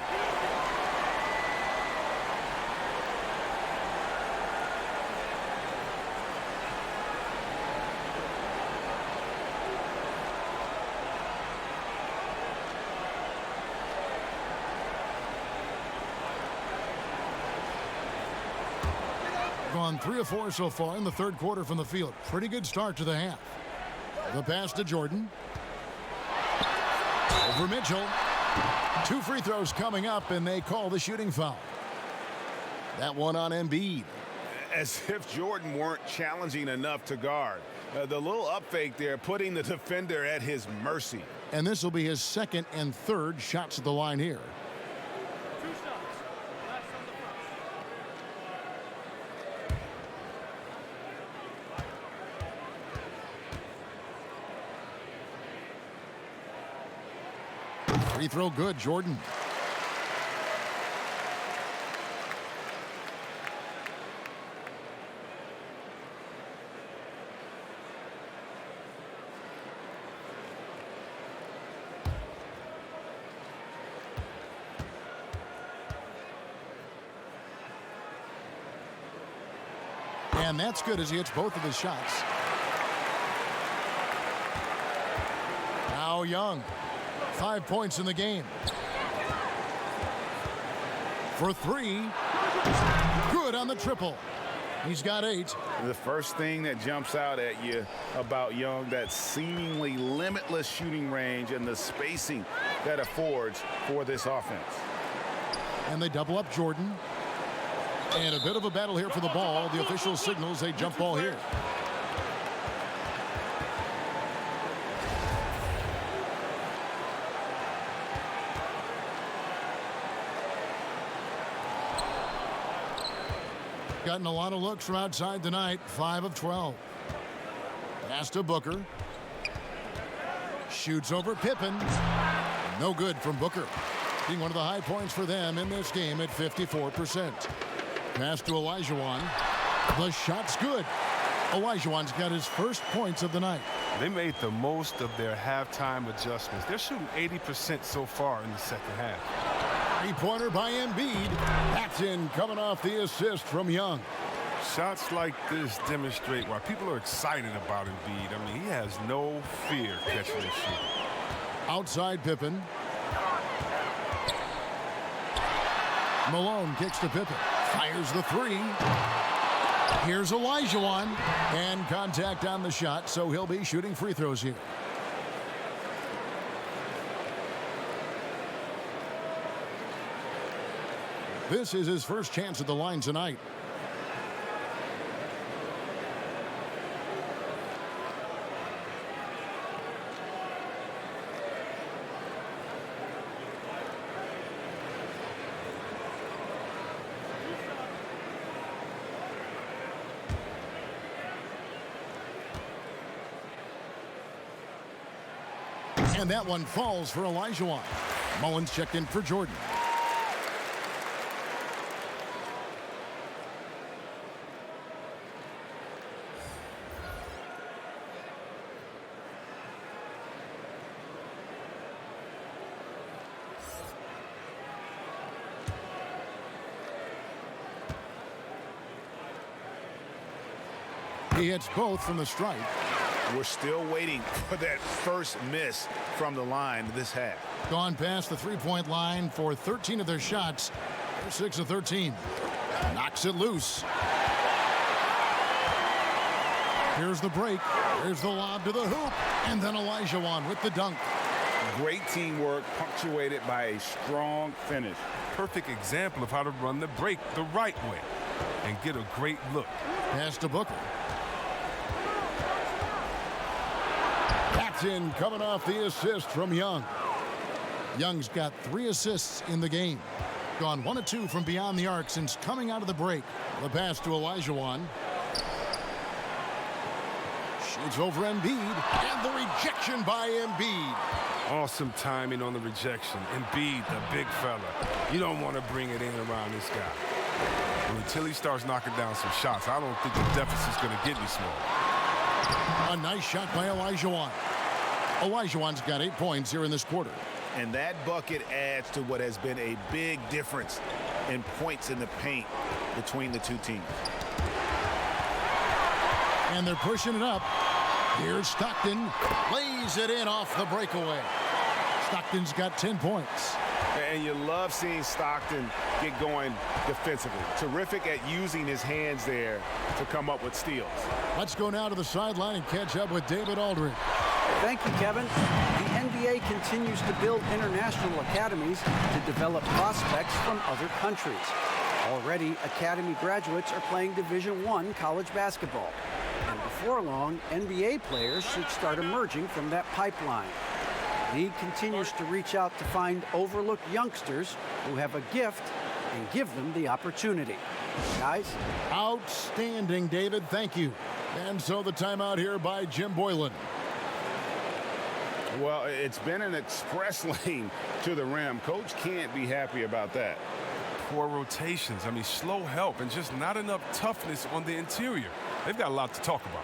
Gone 3 of 4 so far in the third quarter from the field. Pretty good start to the half. The pass to Jordan. Over Mitchell. 2 free throws coming up, and they call the shooting foul. That one on Embiid. As if Jordan weren't challenging enough to guard. The little up fake there, putting the defender at his mercy. And this will be his second and third shots at the line here. 2 shots. That's on the front. Free throw good, Jordan. And that's good as he hits both of his shots. Now Young. 5 points in the game. For 3. Good on the triple. He's got 8. The first thing that jumps out at you about Young, that seemingly limitless shooting range and the spacing that affords for this offense. And they double up Jordan. And a bit of a battle here for the ball. The official signals a jump ball here. Gotten a lot of looks from outside tonight. 5 of 12. Pass to Booker. Shoots over Pippen. No good from Booker. Being one of the high points for them in this game at 54%. Pass to Olajuwon. The shot's good. Olajuwon's got his first points of the night. They made the most of their halftime adjustments. They're shooting 80% so far in the second half. 3-pointer by Embiid. That's in, coming off the assist from Young. Shots like this demonstrate why people are excited about Embiid. I mean, he has no fear catching the shoot. Outside Pippen. Malone kicks to Pippen. Fires the 3. Here's Olajuwon. And contact on the shot, so he'll be shooting free throws here. This is his first chance at the line tonight. And that one falls for Olajuwon. Mullins checked in for Jordan. He hits both from the stripe. We're still waiting for that first miss from the line this half. Gone past the three-point line for 13 of their shots. They're 6 of 13. Knocks it loose. Here's the break. Here's the lob to the hoop. And then Olajuwon with the dunk. Great teamwork punctuated by a strong finish. Perfect example of how to run the break the right way and get a great look. Pass to Booker. That's in, coming off the assist from Young. Young's got 3 assists in the game. Gone 1 of 2 from beyond the arc since coming out of the break. The pass to Olajuwon. Shoots over Embiid. And the rejection by Embiid. Awesome timing on the rejection. Embiid, the big fella. You don't want to bring it in around this guy. And until he starts knocking down some shots, I don't think the deficit's going to get any smaller. A nice shot by Olajuwon. Olajuwon's got 8 points here in this quarter. And that bucket adds to what has been a big difference in points in the paint between the two teams. And they're pushing it up. Here's Stockton. Lays it in off the breakaway. Stockton's got 10 points. And you love seeing Stockton get going defensively. Terrific at using his hands there to come up with steals. Let's go now to the sideline and catch up with David Aldridge. Thank you, Kevin. The NBA continues to build international academies to develop prospects from other countries. Already, academy graduates are playing Division I college basketball. And before long, NBA players should start emerging from that pipeline. The league continues to reach out to find overlooked youngsters who have a gift and give them the opportunity. Guys? Outstanding, David. Thank you. And so the timeout here by Jim Boylan. Well, it's been an express lane to the rim. Coach can't be happy about that. Poor rotations. I mean, slow help and just not enough toughness on the interior. They've got a lot to talk about.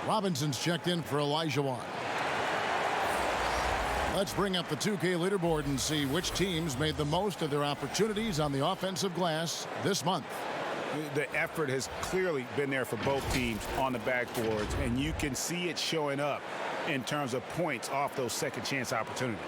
Robinson's checked in for Elijah Wan. Let's bring up the 2K leaderboard and see which teams made the most of their opportunities on the offensive glass this month. The effort has clearly been there for both teams on the backboards, and you can see it showing up in terms of points off those second chance opportunities.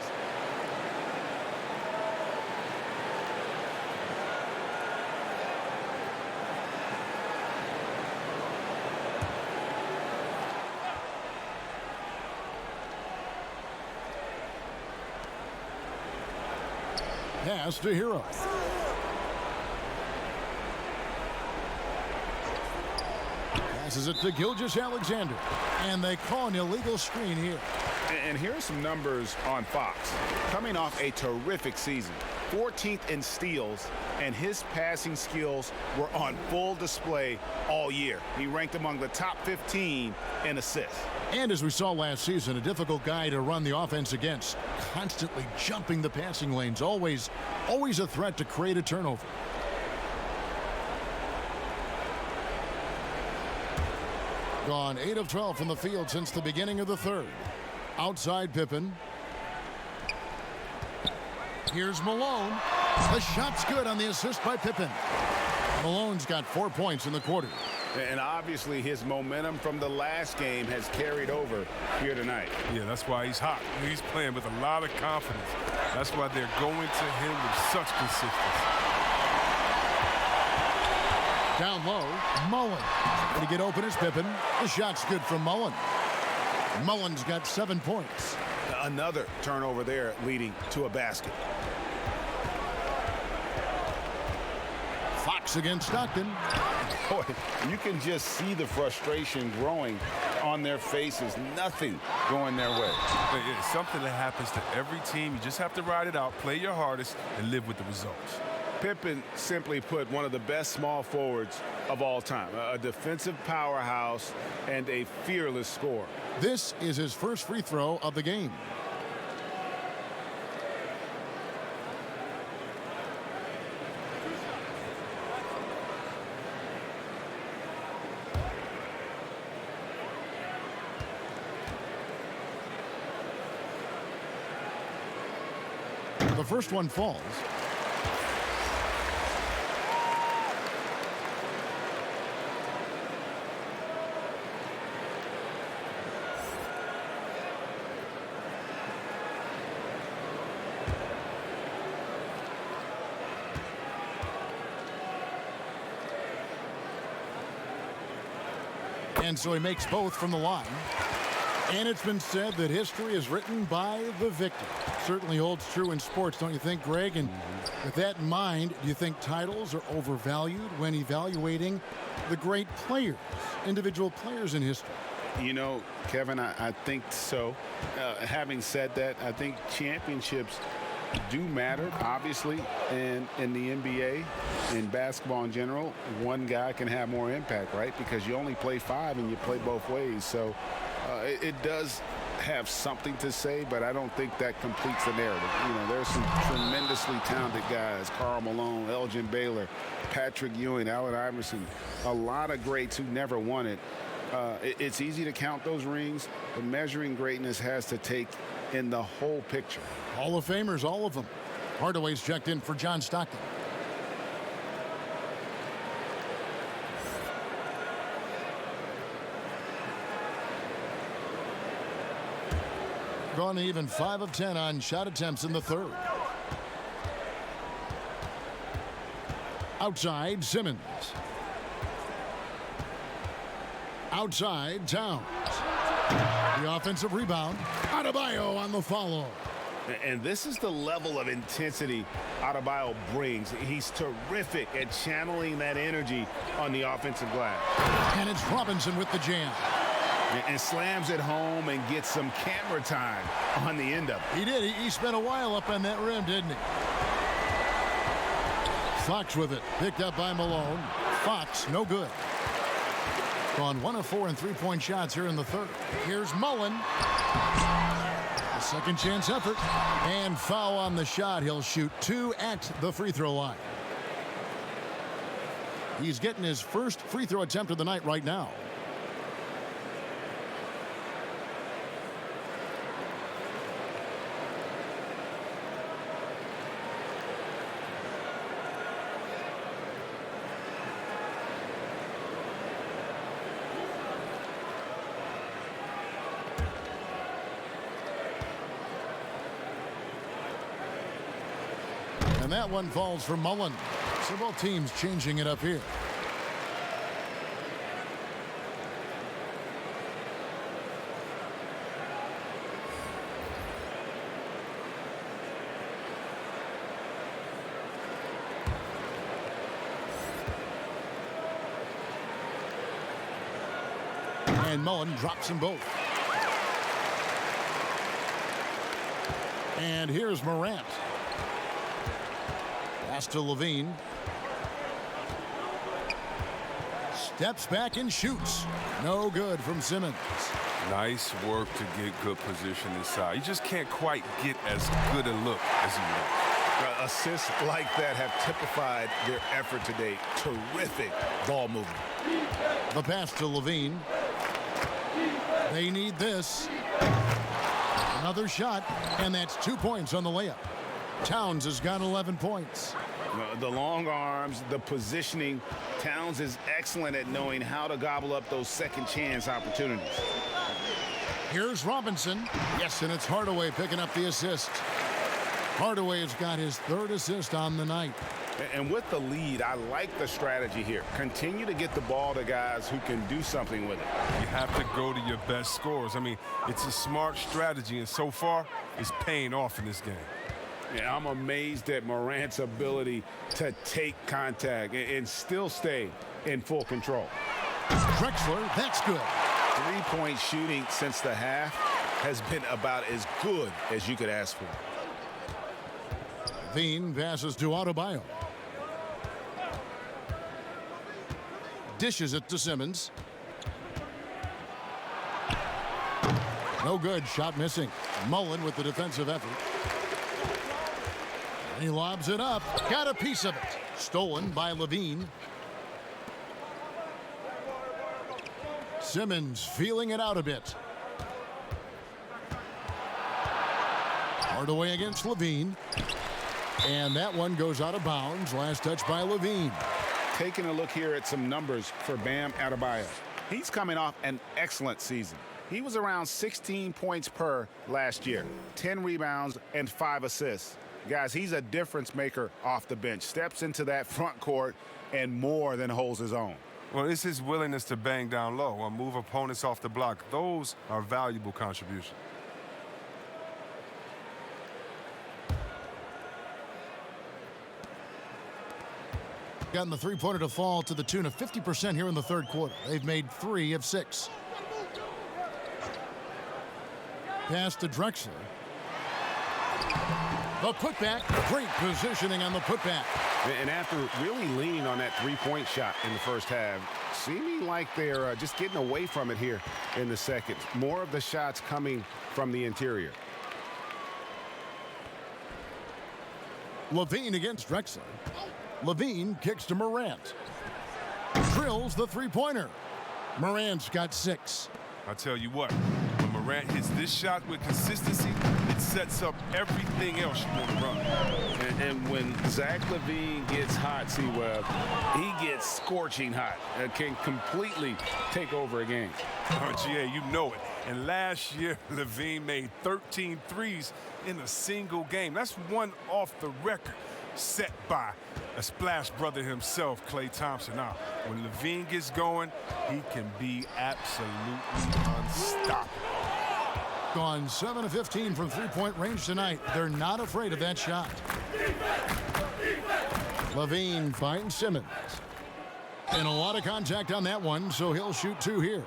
Pass to Hero. Passes it to Gilgeous-Alexander. And they call an illegal screen here. And here's some numbers on Fox. Coming off a terrific season, 14th in steals, and his passing skills were on full display all year. He ranked among the top 15 in assists. And as we saw last season, a difficult guy to run the offense against. Constantly jumping the passing lanes. Always a threat to create a turnover. Gone 8 of 12 from the field since the beginning of the third. Outside Pippen. Here's Malone. The shot's good on the assist by Pippen. Malone's got 4 points in the quarter. And obviously his momentum from the last game has carried over here tonight. Yeah, that's why he's hot. He's playing with a lot of confidence. That's why they're going to him with such consistency. Down low, Mullen. To get open is Pippen. The shot's good from Mullen. Mullen's got 7 points. Another turnover there leading to a basket. Fox against Stockton. Boy, you can just see the frustration growing on their faces. Nothing going their way. It's something that happens to every team. You just have to ride it out, play your hardest, and live with the results. Pippen, simply put, one of the best small forwards of all time. A defensive powerhouse and a fearless scorer. This is his first free throw of the game. The first one falls. And so he makes both from the line. And it's been said that history is written by the victor. Certainly holds true in sports, don't you think, Greg? And with that in mind, do you think titles are overvalued when evaluating the great players, individual players in history? You know, Kevin, I think so. Having said that, I think championships do matter, obviously, in the NBA, in basketball in general. One guy can have more impact, right? Because you only play 5 and you play both ways. So it does have something to say, but I don't think that completes the narrative. You know, there's some tremendously talented guys: Karl Malone, Elgin Baylor, Patrick Ewing, Allen Iverson, a lot of greats who never won it. It's easy to count those rings, but measuring greatness has to take in the whole picture. Hall of Famers, all of them. Hardaway's checked in for John Stockton. Gone even 5 of 10 on shot attempts in the third. Outside, Simmons. Outside, Towns. The offensive rebound. Adebayo on the follow. And this is the level of intensity Adebayo brings. He's terrific at channeling that energy on the offensive glass. And it's Robinson with the jam. And slams it home and gets some camera time on the end of it. He did. He spent a while up on that rim, didn't he? Fox with it. Picked up by Malone. Fox, no good. Gone 1 of 4 in three-point shots here in the third. Here's Mullen. A second chance effort. And foul on the shot. He'll shoot 2 at the free throw line. He's getting his first free throw attempt of the night right now. And that one falls for Mullen. So both teams changing it up here. And Mullen drops them both. And here's Morant. Pass to Levine. Steps back and shoots. No good from Simmons. Nice work to get good position inside. You just can't quite get as good a look as he wants. Assists like that have typified their effort today. Terrific ball movement. The pass to Levine. They need this. Another shot, and that's 2 points on the layup. Towns has got 11 points. The long arms, the positioning. Towns is excellent at knowing how to gobble up those second chance opportunities. Here's Robinson. Yes, and it's Hardaway picking up the assist. Hardaway has got his 3rd assist on the night. And with the lead, I like the strategy here. Continue to get the ball to guys who can do something with it. You have to go to your best scorers. I mean, it's a smart strategy, and so far, it's paying off in this game. Yeah, I'm amazed at Morant's ability to take contact and still stay in full control. Drexler, that's good. 3-point shooting since the half has been about as good as you could ask for. Levine passes to Adebayo. Dishes it to Simmons. No good. Shot missing. Mullen with the defensive effort. And he lobs it up. Got a piece of it. Stolen by Levine. Simmons feeling it out a bit. Hardaway against Levine. And that one goes out of bounds. Last touch by Levine. Taking a look here at some numbers for Bam Adebayo. He's coming off an excellent season. He was around 16 points per last year, 10 rebounds and 5 assists. Guys, he's a difference maker off the bench. Steps into that front court and more than holds his own. Well, it's his willingness to bang down low or move opponents off the block. Those are valuable contributions. Gotten the three-pointer to fall to the tune of 50% here in the third quarter. They've made 3 of 6. Pass to Drexler. The putback, great positioning on the putback. And after really leaning on that three-point shot in the first half, seeming like they're just getting away from it here in the second. More of the shots coming from the interior. Levine against Drexler. Levine kicks to Morant. Drills the three-pointer. Morant's got 6. I'll tell you what, when Morant hits this shot with consistency, it sets up everything else you want to run. And when Zach LaVine gets hot, C-Web, he gets scorching hot. Can completely take over a game. GA, you know it. And last year, LaVine made 13 threes in a single game. That's one off the record set by a splash brother himself, Klay Thompson. Now, when LaVine gets going, he can be absolutely unstoppable. Gone 7 of 15 from three-point range tonight. They're not afraid of that shot. Levine finds Simmons. And a lot of contact on that one, so he'll shoot 2 here.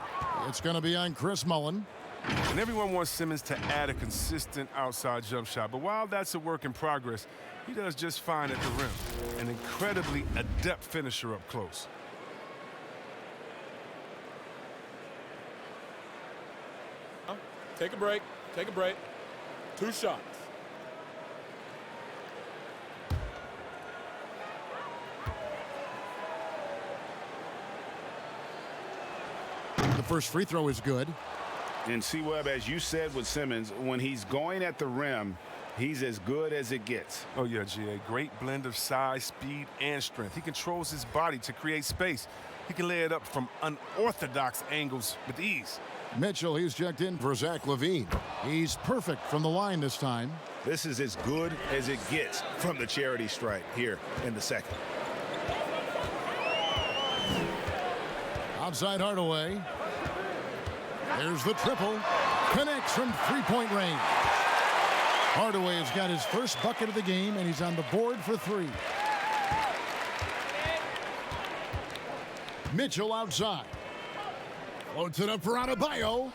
It's going to be on Chris Mullin. And everyone wants Simmons to add a consistent outside jump shot. But while that's a work in progress, he does just fine at the rim. An incredibly adept finisher up close. Take a break. Take a break. 2 shots. The first free throw is good. And C-Web, as you said with Simmons, when he's going at the rim, he's as good as it gets. Oh, yeah, GA. Great blend of size, speed, and strength. He controls his body to create space. He can lay it up from unorthodox angles with ease. Mitchell, he's checked in for Zach LaVine. He's perfect from the line this time. This is as good as it gets from the charity stripe here in the second. Outside Hardaway. There's the triple. Connects from three-point range. Hardaway has got his first bucket of the game, and he's on the board for 3. Mitchell outside. Floats it up for Adebayo.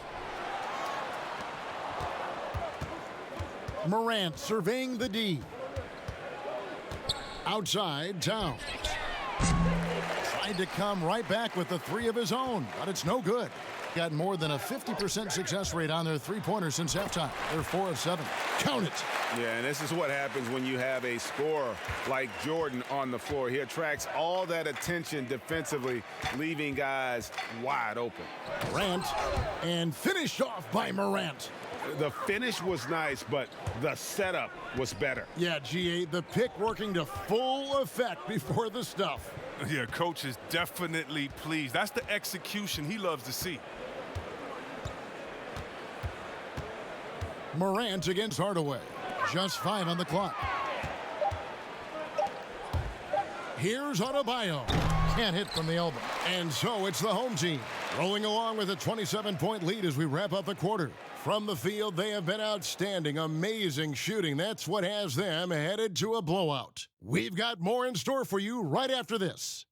Morant surveying the D. Outside, Towns. Tried to come right back with the 3 of his own, but it's no good. Got more than a 50% success rate on their three-pointers since halftime. They're 4 of 7. Count it. Yeah, and this is what happens when you have a scorer like Jordan on the floor. He attracts all that attention defensively, leaving guys wide open. Morant, and finished off by Morant. The finish was nice, but the setup was better. Yeah, GA, the pick working to full effect before the stuff. Yeah, coach is definitely pleased. That's the execution he loves to see. Morant against Hardaway. Just 5 on the clock. Here's Adebayo. Can't hit from the elbow. And so it's the home team rolling along with a 27-point lead as we wrap up the quarter. From the field, they have been outstanding. Amazing shooting. That's what has them headed to a blowout. We've got more in store for you right after this.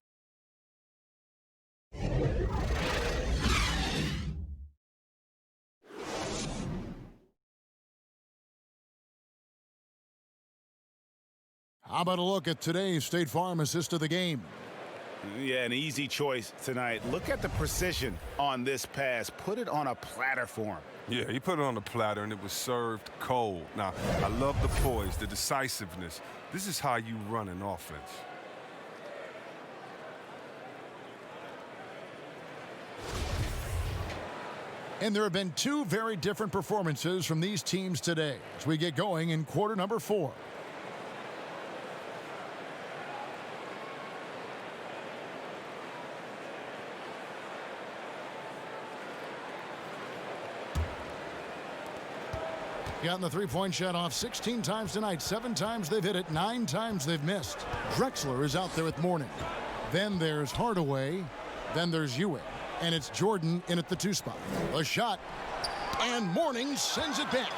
How about a look at today's State Farm assist of the game? Yeah, an easy choice tonight. Look at the precision on this pass. Put it on a platter for him. Yeah, he put it on the platter, and it was served cold. Now, I love the poise, the decisiveness. This is how you run an offense. And there have been 2 very different performances from these teams today as we get going in quarter number 4. Gotten the three-point shot off 16 times tonight. 7 times they've hit it, 9 times they've missed. Drexler is out there with Mourning. Then there's Hardaway. Then there's Ewing. And it's Jordan in at the 2 spot. A shot. And Mourning sends it back.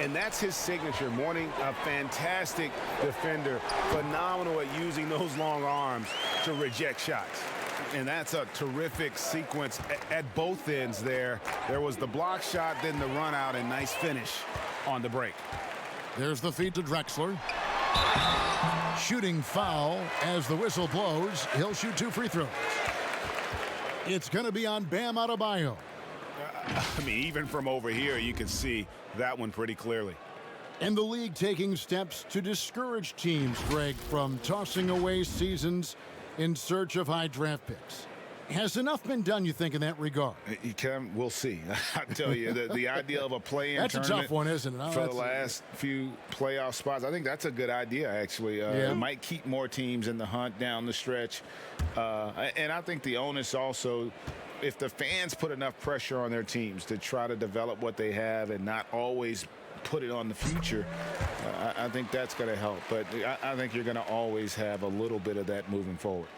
And that's his signature. Mourning, a fantastic defender. Phenomenal at using those long arms to reject shots. And that's a terrific sequence at both ends there. There was the block shot, then the run out, and nice finish on the break. There's the feed to Drexler. Shooting foul as the whistle blows. He'll shoot 2 free throws. It's going to be on Bam Adebayo. I mean, even from over here, you can see that one pretty clearly. And the league taking steps to discourage teams, Greg, from tossing away seasons in search of high draft picks. Has enough been done, you think, in that regard? We'll see. I tell you, the idea of a play-in that's tournament a tough one, isn't it? For the last few playoff spots, I think that's a good idea, actually. It might keep more teams in the hunt down the stretch. And I think the onus also, if the fans put enough pressure on their teams to try to develop what they have and not always put it on the future, I think that's going to help. But I think you're going to always have a little bit of that moving forward.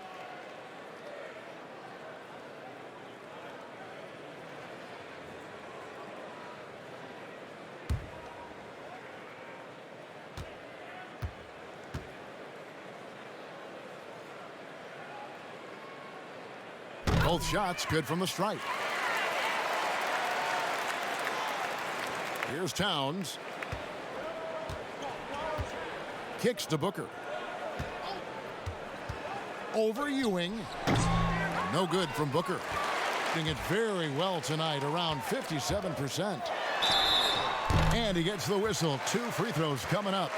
Both shots good from the stripe. Here's Towns. Kicks to Booker. Over Ewing. No good from Booker. Doing it very well tonight, around 57%. And he gets the whistle. 2 free throws coming up.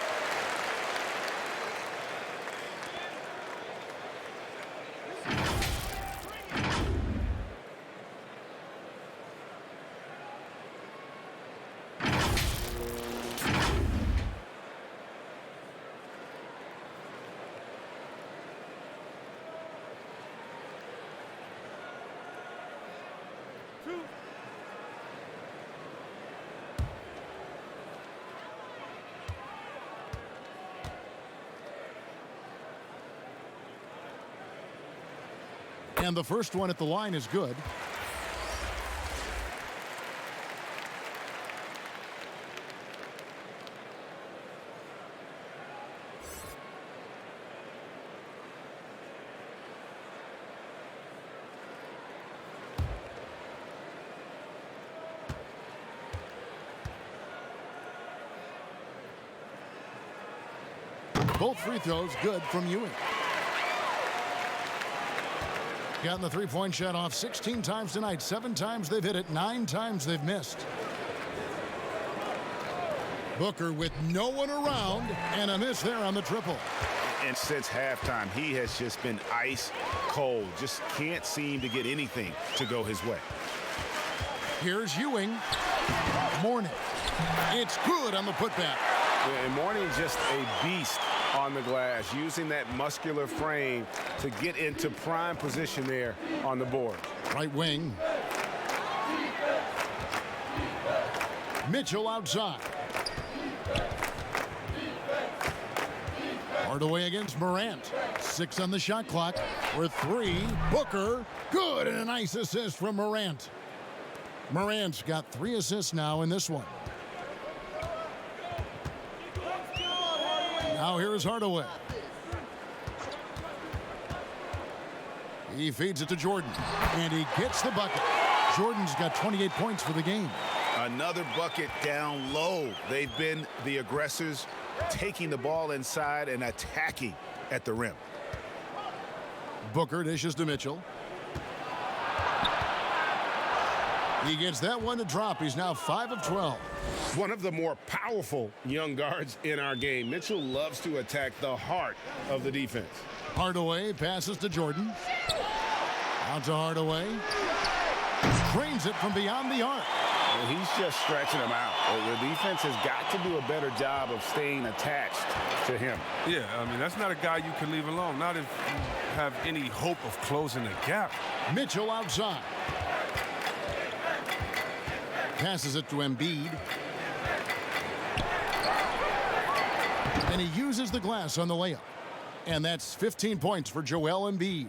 And the first one at the line is good. Both free throws good from Ewing. Gotten the three-point shot off 16 times tonight. 7 times they've hit it, 9 times they've missed. Booker with no one around, and a miss there on the triple. And since halftime, he has just been ice cold. Just can't seem to get anything to go his way. Here's Ewing. Mourning. It's good on the putback. Yeah, and Mourning just a beast on the glass, using that muscular frame to get into prime position there on the board. Right wing. Mitchell outside. Hardaway against Morant. 6 on the shot clock. For 3. Booker. Good, and a nice assist from Morant. Morant's got 3 assists now in this one. Now here is Hardaway. He feeds it to Jordan, and he gets the bucket. Jordan's got 28 points for the game. Another bucket down low. They've been the aggressors, taking the ball inside and attacking at the rim. Booker dishes to Mitchell. He gets that one to drop. He's now 5 of 12. One of the more powerful young guards in our game. Mitchell loves to attack the heart of the defense. Hardaway passes to Jordan. Out to Hardaway. Drains it from beyond the arc. Well, he's just stretching him out. The defense has got to do a better job of staying attached to him. Yeah, I mean, that's not a guy you can leave alone. Not if you have any hope of closing the gap. Mitchell outside. Passes it to Embiid. And he uses the glass on the layup. And that's 15 points for Joel Embiid.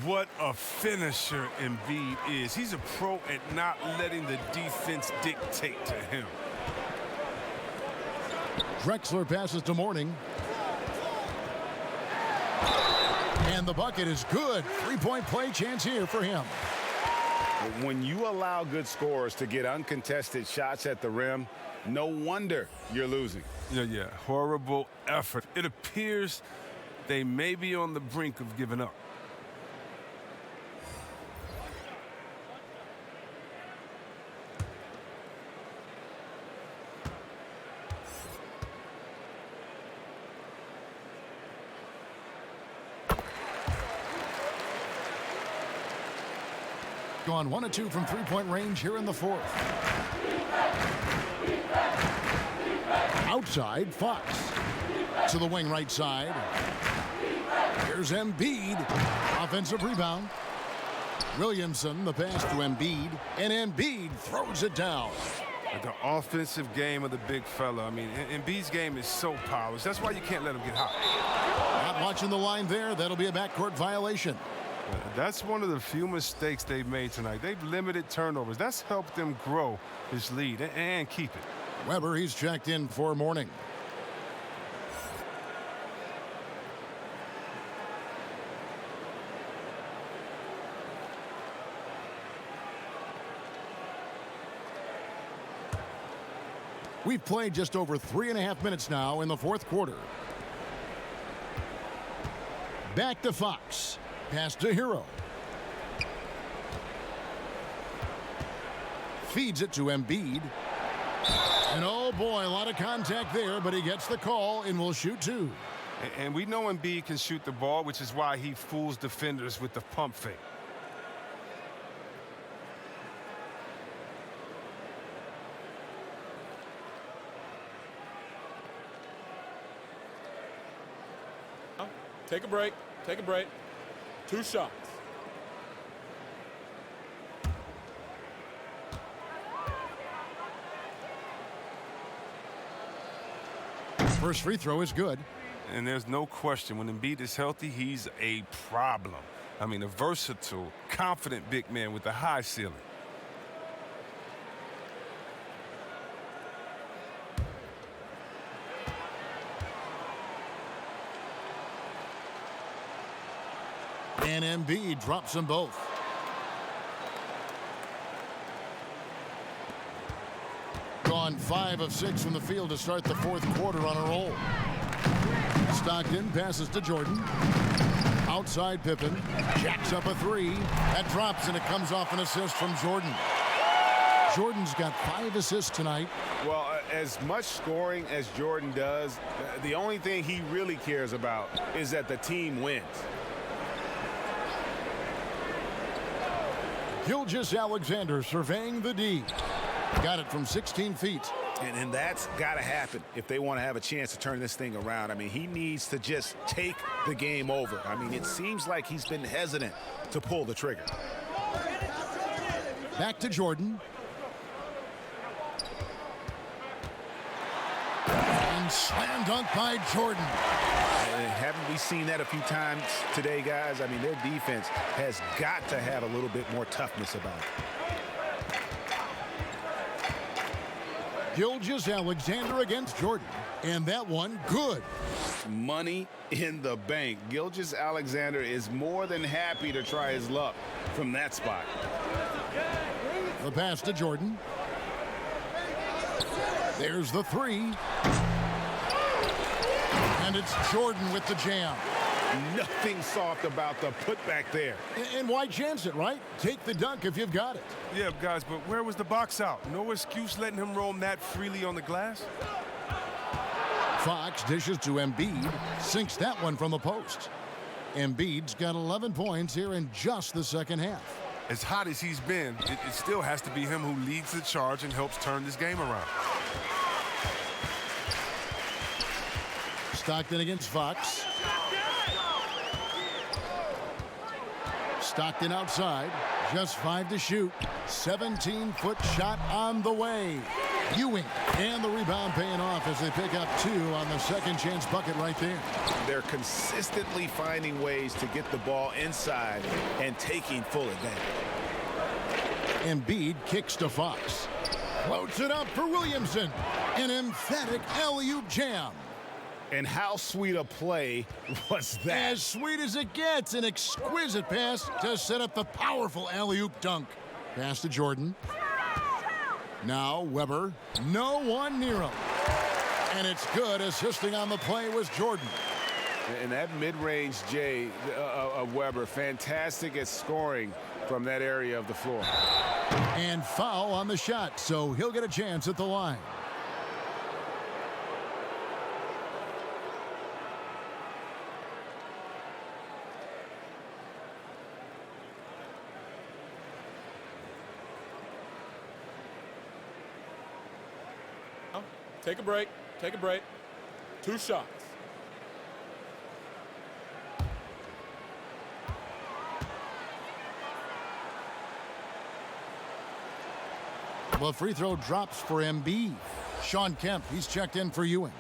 What a finisher Embiid is. He's a pro at not letting the defense dictate to him. Drexler passes to Mourning. And the bucket is good. 3-point play chance here for him. When you allow good scorers to get uncontested shots at the rim, No wonder you're losing. Yeah, horrible effort. It appears they may be on the brink of giving up. Gone 1 of 2 from three-point range here in the fourth. Outside, Fox. To the wing right side. Here's Embiid. Offensive rebound. Williamson, the pass to Embiid. And Embiid throws it down. The offensive game of the big fella. I mean, Embiid's game is so polished. That's why you can't let him get hot. Not watching the line there. That'll be a backcourt violation. That's one of the few mistakes they've made tonight. They've limited turnovers. That's helped them grow this lead and keep it. Weber, he's checked in for Morning. We've played just over 3.5 minutes now in the fourth quarter. Back to Fox. Pass to Hero. Feeds it to Embiid. And oh boy, a lot of contact there, but he gets the call and will shoot two. And we know Embiid can shoot the ball, which is why he fools defenders with the pump fake. Take a break. Take a break. 2 shots. First free throw is good. And there's no question, when Embiid is healthy, he's a problem. I mean, a versatile, confident big man with a high ceiling. And Embiid drops them both. Gone 5 of 6 from the field to start the fourth quarter on a roll. Stockton passes to Jordan. Outside Pippen. Jacks up a 3. That drops and it comes off an assist from Jordan. Jordan's got 5 assists tonight. Well, as much scoring as Jordan does, the only thing he really cares about is that the team wins. Gilgeous-Alexander surveying the D. Got it from 16 feet. And that's got to happen if they want to have a chance to turn this thing around. I mean, he needs to just take the game over. I mean, it seems like he's been hesitant to pull the trigger. Back to Jordan. And slam dunk by Jordan. Haven't we seen that a few times today, guys? I mean, their defense has got to have a little bit more toughness about it. Gilgeous-Alexander against Jordan. And that one, good. Money in the bank. Gilgeous-Alexander is more than happy to try his luck from that spot. The pass to Jordan. There's the 3. And it's Jordan with the jam. Nothing soft about the putback there. And why chance it, right? Take the dunk if you've got it. Yeah, guys, but where was the box out? No excuse letting him roam that freely on the glass. Fox dishes to Embiid. Sinks that one from the post. Embiid's got 11 points here in just the second half. As hot as he's been, it still has to be him who leads the charge and helps turn this game around. Stockton against Fox. Stockton outside. Just 5 to shoot. 17-foot shot on the way. Ewing. And the rebound paying off as they pick up 2 on the second chance bucket right there. They're consistently finding ways to get the ball inside and taking full advantage. Embiid kicks to Fox. Floats it up for Williamson. An emphatic alley-oop jam. And how sweet a play was that? As sweet as it gets. An exquisite pass to set up the powerful alley-oop dunk. Pass to Jordan. Now Weber, no one near him. And it's good. Assisting on the play was Jordan. And that mid-range J of Weber, fantastic at scoring from that area of the floor. And foul on the shot, so he'll get a chance at the line. Take a break. Take a break. 2 shots. Well, free throw drops for Embiid. Sean Kemp, he's checked in for Ewing.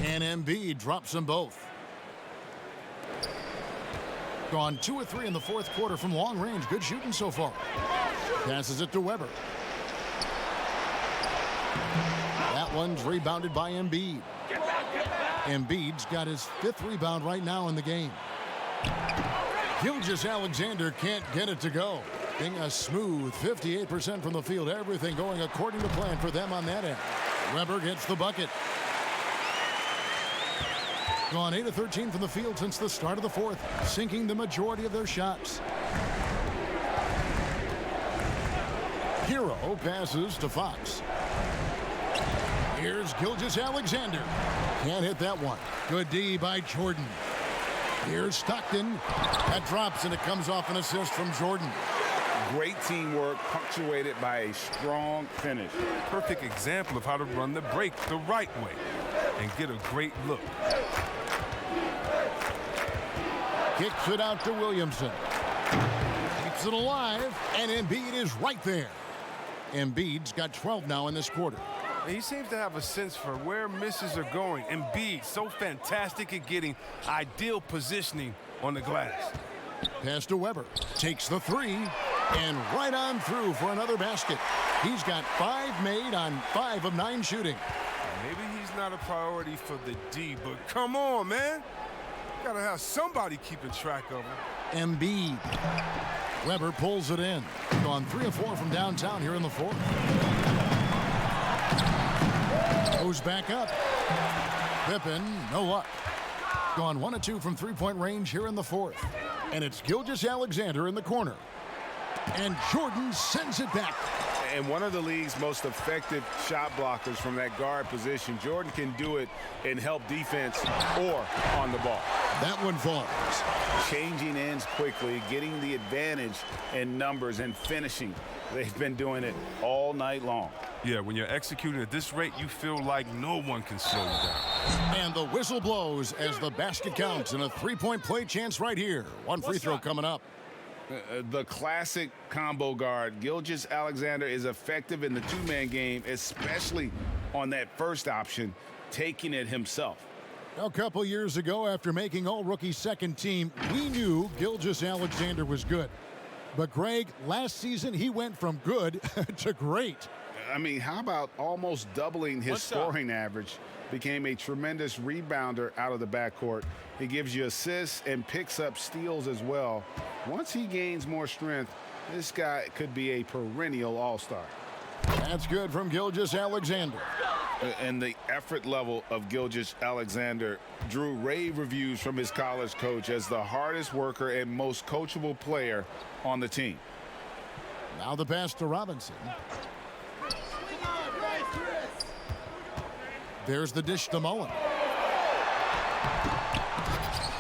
And Embiid drops them both. Gone 2 of 3 in the fourth quarter from long range. Good shooting so far. Passes it to Weber. That one's rebounded by Embiid. Embiid's got his 5th rebound right now in the game. Gilgeous-Alexander can't get it to go. Being a smooth 58% from the field. Everything going according to plan for them on that end. Weber gets the bucket. Gone 8 of 13 from the field since the start of the fourth, sinking the majority of their shots. Hero passes to Fox. Here's Gilgeous-Alexander. Can't hit that one. Good D by Jordan. Here's Stockton. That drops, and it comes off an assist from Jordan. Great teamwork, punctuated by a strong finish. Perfect example of how to run the break the right way and get a great look. Kicks it out to Williamson. Keeps it alive, and Embiid is right there. Embiid's got 12 now in this quarter. And he seems to have a sense for where misses are going. Embiid, so fantastic at getting ideal positioning on the glass. Pass to Weber. Takes the 3, and right on through for another basket. He's got 5 made on 5 of 9 shooting. Maybe he's not a priority for the D, but come on, man. Gotta have somebody keeping track of him. Embiid. Weber pulls it in. Gone 3 of 4 from downtown here in the fourth. Goes back up. Pippen, no luck. Gone 1 of 2 from 3-point range here in the fourth. And it's Gilgeous-Alexander in the corner. And Jordan sends it back. And one of the league's most effective shot blockers from that guard position. Jordan can do it in help defense or on the ball. That one falls. Changing ends quickly, getting the advantage in numbers and finishing. They've been doing it all night long. Yeah, when you're executing at this rate, you feel like no one can slow you down. And the whistle blows as the basket counts, and a 3-point play chance right here. One free throw coming up. The classic combo guard, Gilgeous-Alexander, is effective in the 2-man game, especially on that first option, taking it himself. A couple years ago, after making all-rookie second team, we knew Gilgeous-Alexander was good. But, Greg, last season he went from good to great. I mean, how about almost doubling his scoring average? Became a tremendous rebounder out of the backcourt. He gives you assists and picks up steals as well. Once he gains more strength, this guy could be a perennial all-star. That's good from Gilgeous-Alexander. And the effort level of Gilgeous-Alexander drew rave reviews from his college coach as the hardest worker and most coachable player on the team. Now the pass to Robinson. There's the dish to Mullen.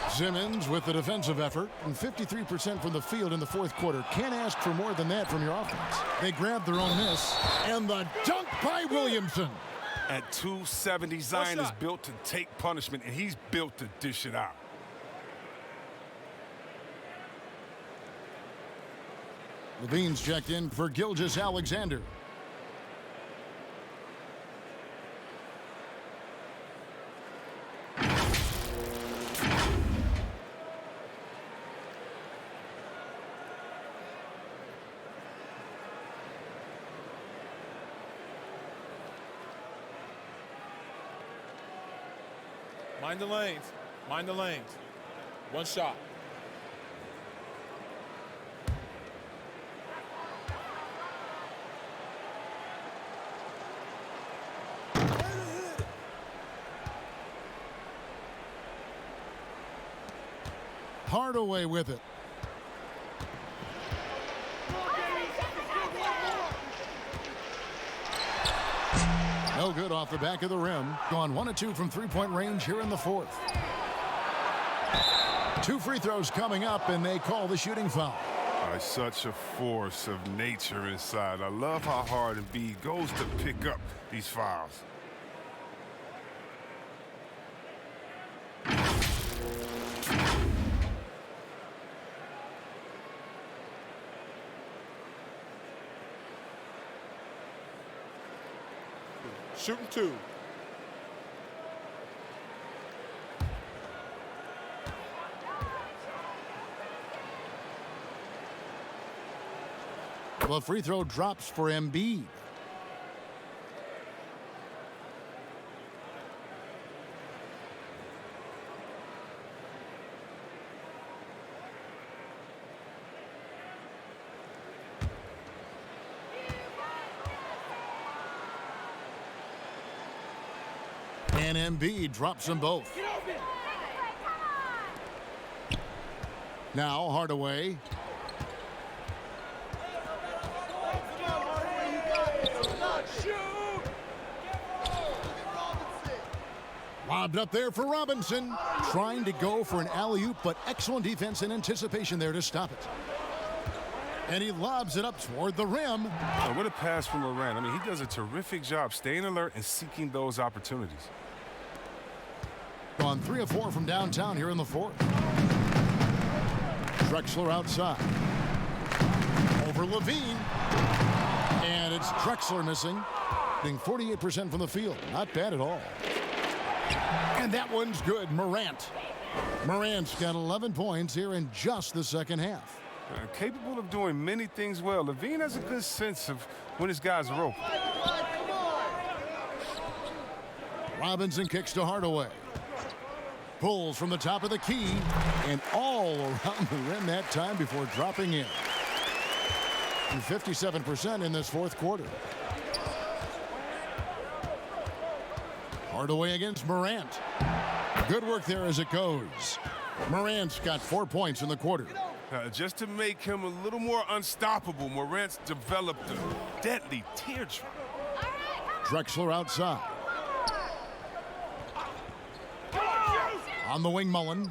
Simmons with the defensive effort, and 53% from the field in the fourth quarter. Can't ask for more than that from your offense. They grab their own miss, and the dunk by Williamson. At 270, Zion is built to take punishment, and he's built to dish it out. Levine's checked in for Gilgeous-Alexander. Mind the lanes. Mind the lanes. One shot. Hardaway with it. No good off the back of the rim. Gone 1 of 2 from three-point range here in the fourth. 2 free throws coming up, and they call the shooting foul. Such a force of nature inside. I love how hard Embiid goes to pick up these fouls. Shooting 2. The free throw drops for Embiid. And Embiid drops them both. Now Hardaway. Lobbed up there for Robinson. Trying to go for an alley-oop, but excellent defense and anticipation there to stop it. And he lobs it up toward the rim. Oh, what a pass from Morant. I mean, he does a terrific job staying alert and seeking those opportunities. Gone 3 of 4 from downtown here in the fourth. Drexler outside. Over Levine. And it's Drexler missing. Being 48% from the field. Not bad at all. And that one's good. Morant. Morant's got 11 points here in just the second half. Capable of doing many things well. Levine has a good sense of when his guys are open. Robinson kicks to Hardaway. Pulls from the top of the key and all around the rim that time before dropping in. 57% in this fourth quarter. Hardaway against Morant. Good work there as it goes. Morant's got 4 points in the quarter. Just to make him a little more unstoppable, Morant's developed a deadly teardrop. Drexler outside. On the wing, Mullen.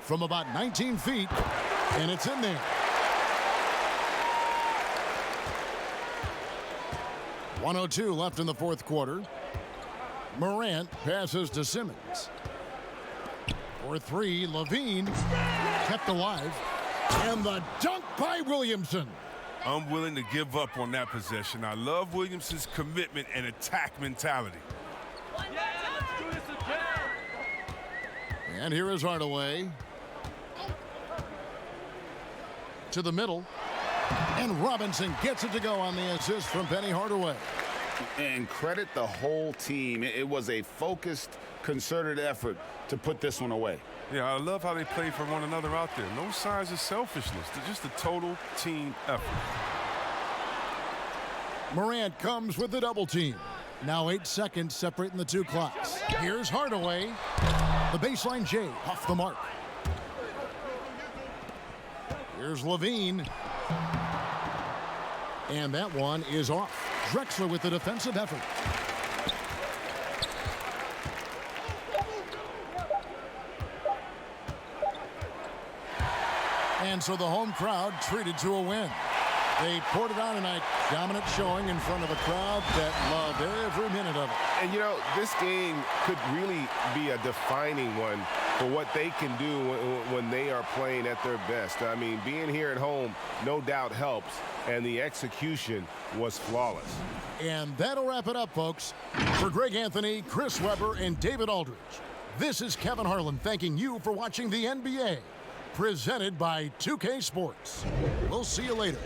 From about 19 feet, and it's in there. 1:02 left in the fourth quarter. Morant passes to Simmons. For 3, Levine kept alive. And the dunk by Williamson. I'm willing to give up on that possession. I love Williamson's commitment and attack mentality. And here is Hardaway. To the middle. And Robinson gets it to go on the assist from Penny Hardaway. And credit the whole team. It was a focused, concerted effort to put this one away. Yeah, I love how they play for one another out there. No signs of selfishness. They're just a total team effort. Morant comes with the double team. Now 8 seconds separating the two clocks. Here's Hardaway. The baseline J off the mark. Here's Levine. And that one is off. Drexler with the defensive effort. And so the home crowd treated to a win. They poured it on tonight. Dominant showing in front of a crowd that loved every minute of it. And, you know, this game could really be a defining one for what they can do when they are playing at their best. I mean, being here at home, no doubt helps, and the execution was flawless. And that'll wrap it up, folks. For Greg Anthony, Chris Webber, and David Aldridge, this is Kevin Harlan thanking you for watching the NBA, presented by 2K Sports. We'll see you later.